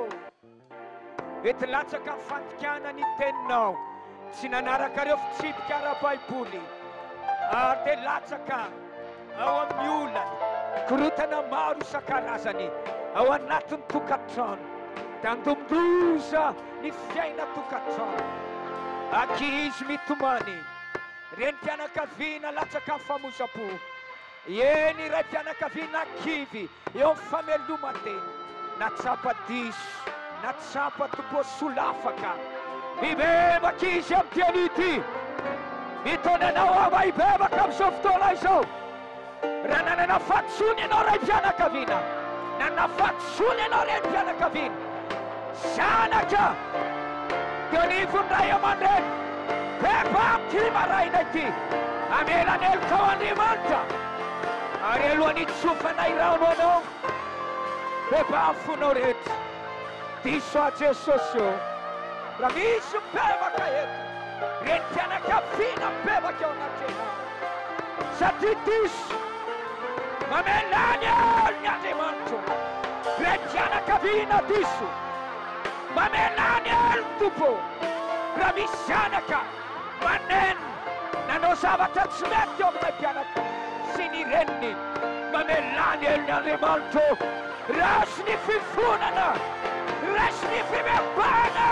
mety latsaka amin'ny fandikana ny teninao tsy nanaraka reo fitsipika ara-baiboly ary dia latsaka ao amin'ny olana korotana maro isan-karazany ao anatin'ny tokantrano tandomdoza ny fiaina tokantrano ankizy mitomany reny mpianakaviana latsaka amin'ny famoza-po eny ray mpianakaviana ankivy eo amin'ny famelomanteny na tsapa diso na tsapa tompo solafaka mibebaka izy amin'ny tianity mitonanao ava hibebaka amin'izao fotoana izao raha nanana fatsony ianao ray mpianakaviana nanana fatsony ianao reny mpianakaviana zanaka ganivony ray aman-dreny beba amin'ity maraina ity amelanelika ao Andriamanitra ary alohan'ny tsofanay rano anao beba fonao rehetra diso a Jesosy eo raha misy mibebaka eto reny mpianakaviana mibebaka eo anatrena satria diso mamelany elo ny Andriamanitra reny mpianakaviana diso mamelany elo tompo raha misy zanaka maneno nanao zavatra tsy mety eo aminay mpianaka sy ny reniny mamelany elo ny Andriamanitra rasy ny fifonana rasy ny fimebana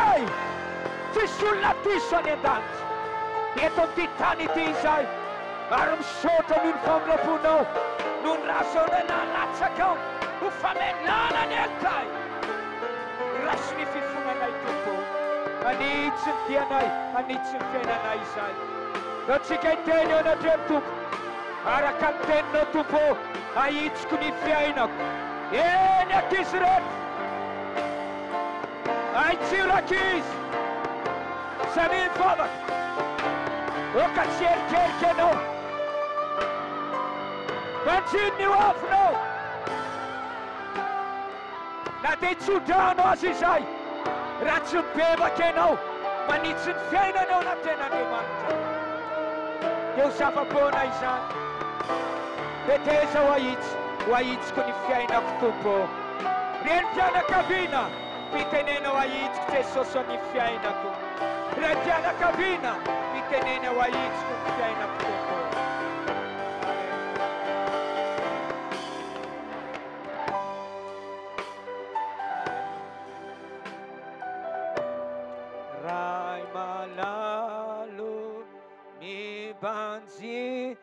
tsisy olona diso any an-danitra eto amin'ity tany ity izay ary misaotra noho ny famiraponao noho ny razonana latsakao ho famelana ny elokay rasy ny fifonanay tompo anitsy ny dianay anitsy ny fiainanay izay raha tsika hiteny eo anatreny tompo araka ny teninao tompo ahitsiko ny fiainako eny ankizy reto aitsirakizy samy mivavaka oka tsy erikerika anao mantsiny ny hoavinao na dia tsodrano azy izay raha tsy mibebaka ianao manitsy ny fiainanao na ten'Andriamanitra dia ho zava-poana izany dia teza ho ahitsiko ny fiainako tompo reny mpianakaviana mitenena ho ahitsiko Jesosy ny fiainako reny mpianakaviana mitenena ho ahitsiko ny fiainako tompo ray malalo ny banjy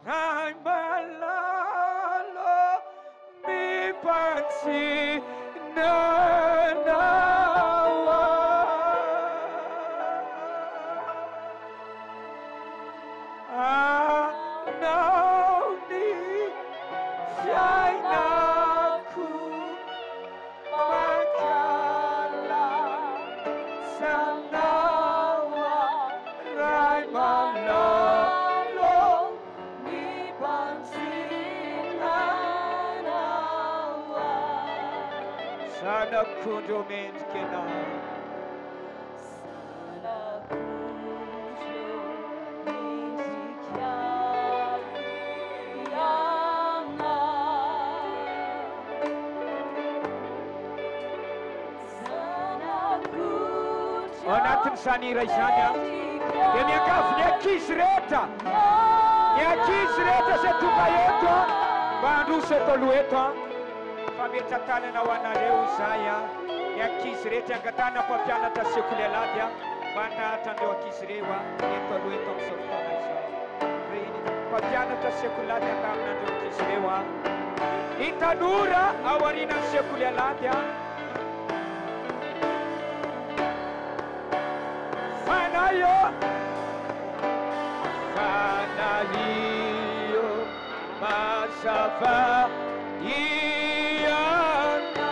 ray malalo mi pansi nanawa anao ni fiainaku makala sanawa ray malalo sana kunjo mentkena sana kunjo mentkya anatin'ny sany iray zany a dia miangavy ny ankizy rehetra izay tonga eto a mba handroso eto aloha eto a fametra-tanana ho anareo izay a ny ankizy rehetra angatana mpampianatra sekolelady a mba handahatra andreo ankizy reo a eto aloha eto amin'izao fotoana izao reny mpampianatra sekolelady andamin'andreo ankizy reo a ny tanora ao aorianan'ny sekolelady a fanaio mazava iana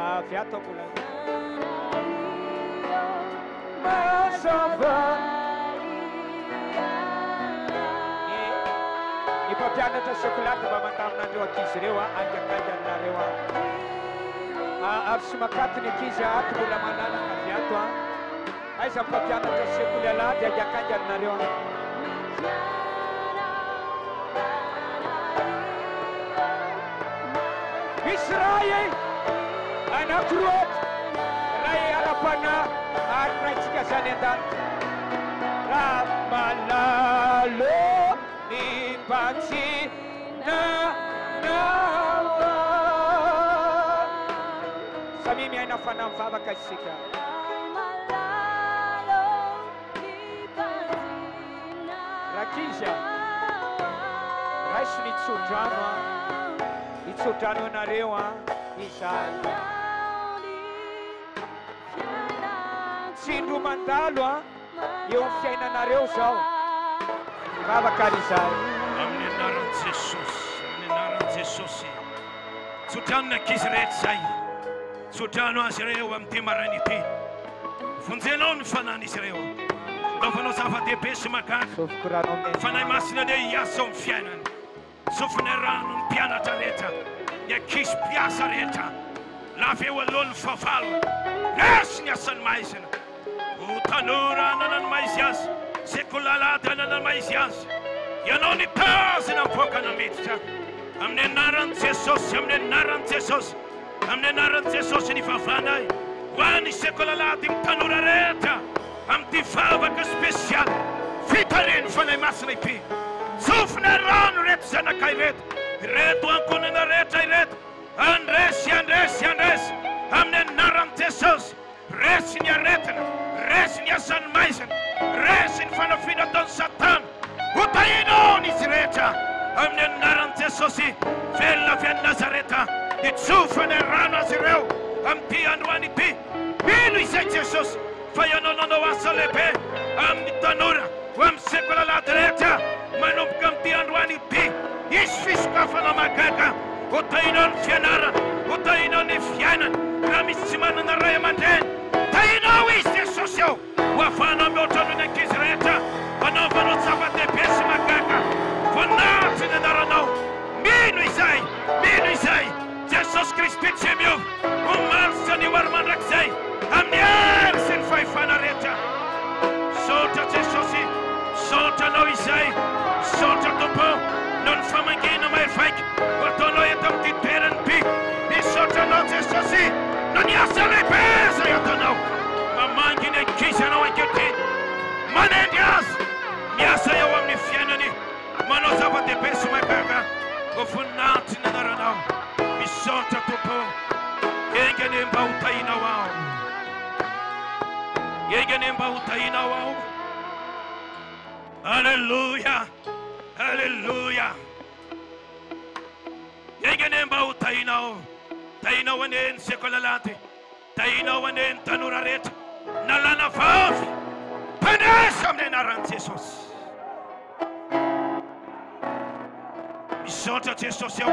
avy ato mbola mazava ny mpampianatra sekolady mba mandaminandreo ankizy reo a angakanganareo a ary sy makaty ny ankizy ato mbola malalaka avy ato a aiza mpampianatra sekolelady angakanganareo a misy ray anakiroato ray ara-pana ary raitsika zany an-danitra raha malalo ny mpanjinanawa samy miaina fana mivavaka isika rakizya raisy nitsodrano a itsodrano anareo a izay tsindro mandalo a eo amin'ny fiainanareo zao mivavaka ary izay amin'ny anaran'i Jesosy amin'ny anaran'i Jesosy tsodrano ny ankizy rehetra zay tsodrano azy ireo amin'ity maraina ity vonjenao ny fanan'izy ireo naovanao zava-dehibe sy magaga fanahy masina le hiasa ao amin'ny fiainany sofina rano ny mpianatra rehetra ny ankizy mpiasa rehetra laveo alohan'ny favalo resy ny asany maizina ho tanora ananany maizy azy sekolalady ananany maizy azy ianao ny tazina mivoaka namiditra amin'ny anaran'i Jesosy amin'ny anaran'i Jesosy amin'ny anaran'i Jesosy ny vavanay ho an'ny sekolalady ny tanora rehetra amin'ity vavaka spesialy fitareny fanahy masina ity sofina rano reto zanakay reto ankonana rehetra ireto andresy amin'ny anaran'i Jesosy resy ny aretina resy ny asany maizina resy ny fanafina ataon'ny satana ho tahinao izy rehetra amin'ny anaran'i Jesosy velona avy any Nazareta itsofana rano azy ireo amin'ity androany ity ino izay Jesosy fa ianao nanao asa lehibe amin'ny tanora ho amin'ny sekolalady rehetra manomboka amin'ity androany ity isy fisokafana magaga ho tahinao ny fianarana ho tahinao ny fiainana raha misy tsy manana ray aman-dreny tahinao izy Jesosy ao ho afanao mihoatra noho ny ankizy rehetra fanaovanao zava-dehibe sy magaga voninahitsy ny anaranao mino izay Jesosy Kristy tsy miova ho maritra ny hoary mandrakizay amin'ny ary sy ny fahefana rehetra saotra Jesosy saotranao izay saotra tompo no ny famangina mahery ho ataonao eto amin'ity toerany ity misaotranao Jesosy no ny asa lehibe zay ataonao mamangy ny ankizy anao ankehitriny manendry azy miasa eo amin'ny fiainany manao zava-dehibe sy magaga ho voninahitsy ny anaranao misaotra tompo engany mba ho tahinao ao engany mba ho tahinao ao Alleluia Alleluia engany mba ho tahinao aneny sekolalady tahinao aneny tanora rehetra nalana vavy mpanesa amin'ny anaran'i Jesosy misaotra Jesosy ao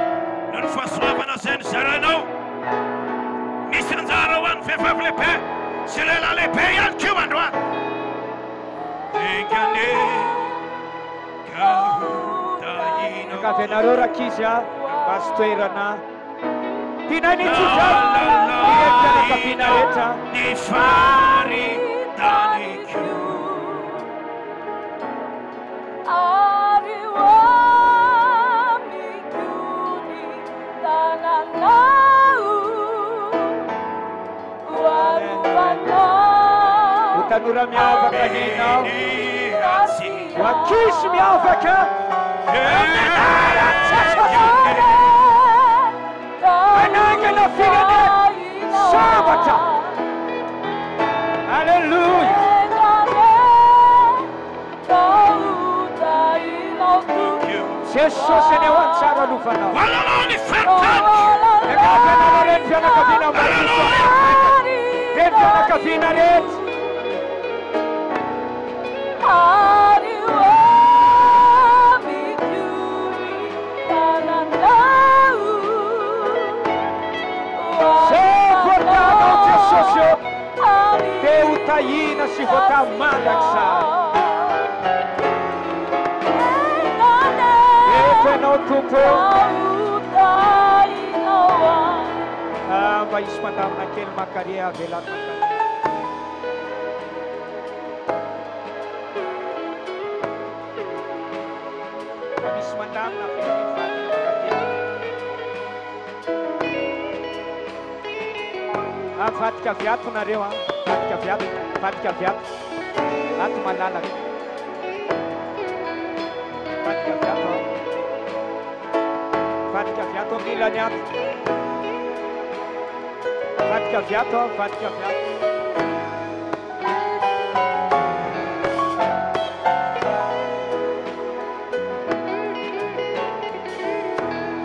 no ny fahasoavana zay ny zaranao misy anjara ho an'ny vehivavy lehibe sy lehilahy lehibe ihany keo androany engany ka ho tahinao angavy anareo rakizy a mba sy toerana tinay nitsodrano iretrakapiana rehetra ny faritaniko tanora miavaka hinao wakisy miavaka manangana firenena sabatra halleluja Jesosy ny ao an-tsara alofanao agnatanao reny fianakaviana marito reny fianakaviana rehetra zay voatanao Jesosy eo dia ho tahina sy voatamandrakizay enao tompo mba isy mandamina kely makare avelany misy mandamina vatika viato nareo vatika viato ato malalaka vatika viato milany ato vatika viato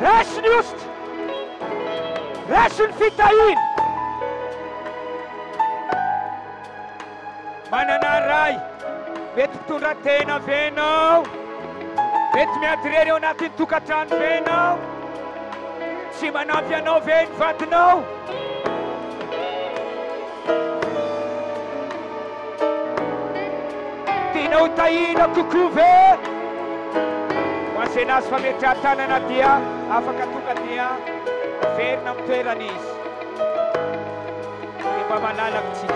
rasiny just rasiny fitahiny manana ray mety mpitondra tena venao mety miadirery eo anatin'ny tokantrano venao tsy manampy anao ve ny vatinao tianao tahina kokoa ve hoanzay nazy fametrahan-tanana dia afaka tonga dia verina amin'ny toeran'izy dia mba malalaka tsy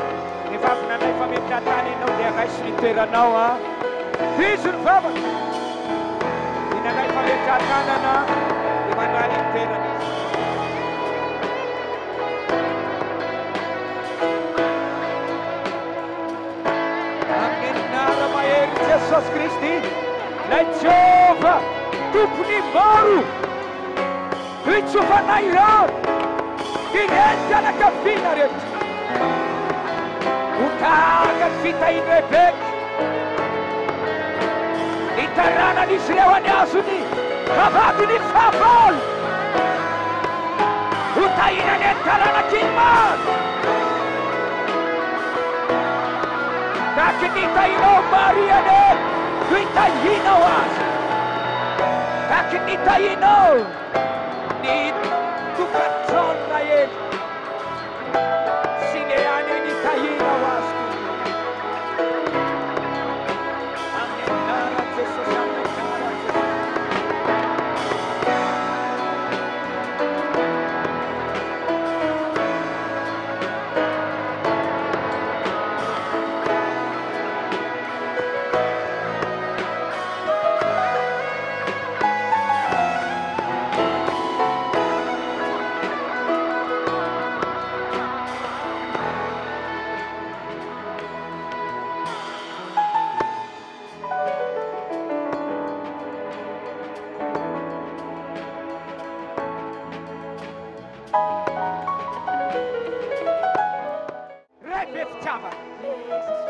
rehefa avy nanay fametrahan-tany ianao dia raisy ny toeranao a izy ny vavaka dia nanay fametrahan-tanana dia mandrary ny toeran'izy Jesosy Kristy lay Jehova tompony maro hitsofanay rano ireny fianakaviana rehetra ho tahaka ny fitahiny Rebeka nitaranan'izy ireo any azony vavadiny favolo ho tahinany ny taranakiny maro tahaka nitahinao Mariane no hitahinao azy tahaka nitahinao ny tokantrano ely sy le any nitahinao azy amin'ny anarany Jesosy amin'ny anarany Jesosy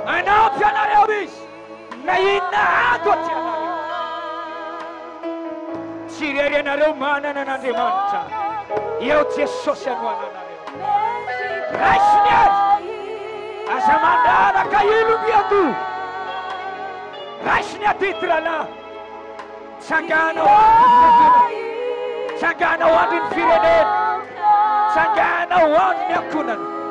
manampy anareo izy na inona ato aty anareo tsy rery anareo manana an'Andriamanitra eo Jesosy anoana anareo raisiny azy aza manaraka ilombiando raisiny atitrana tsanganao tsanganao andro ny firenena tsanganao andro ny ankonana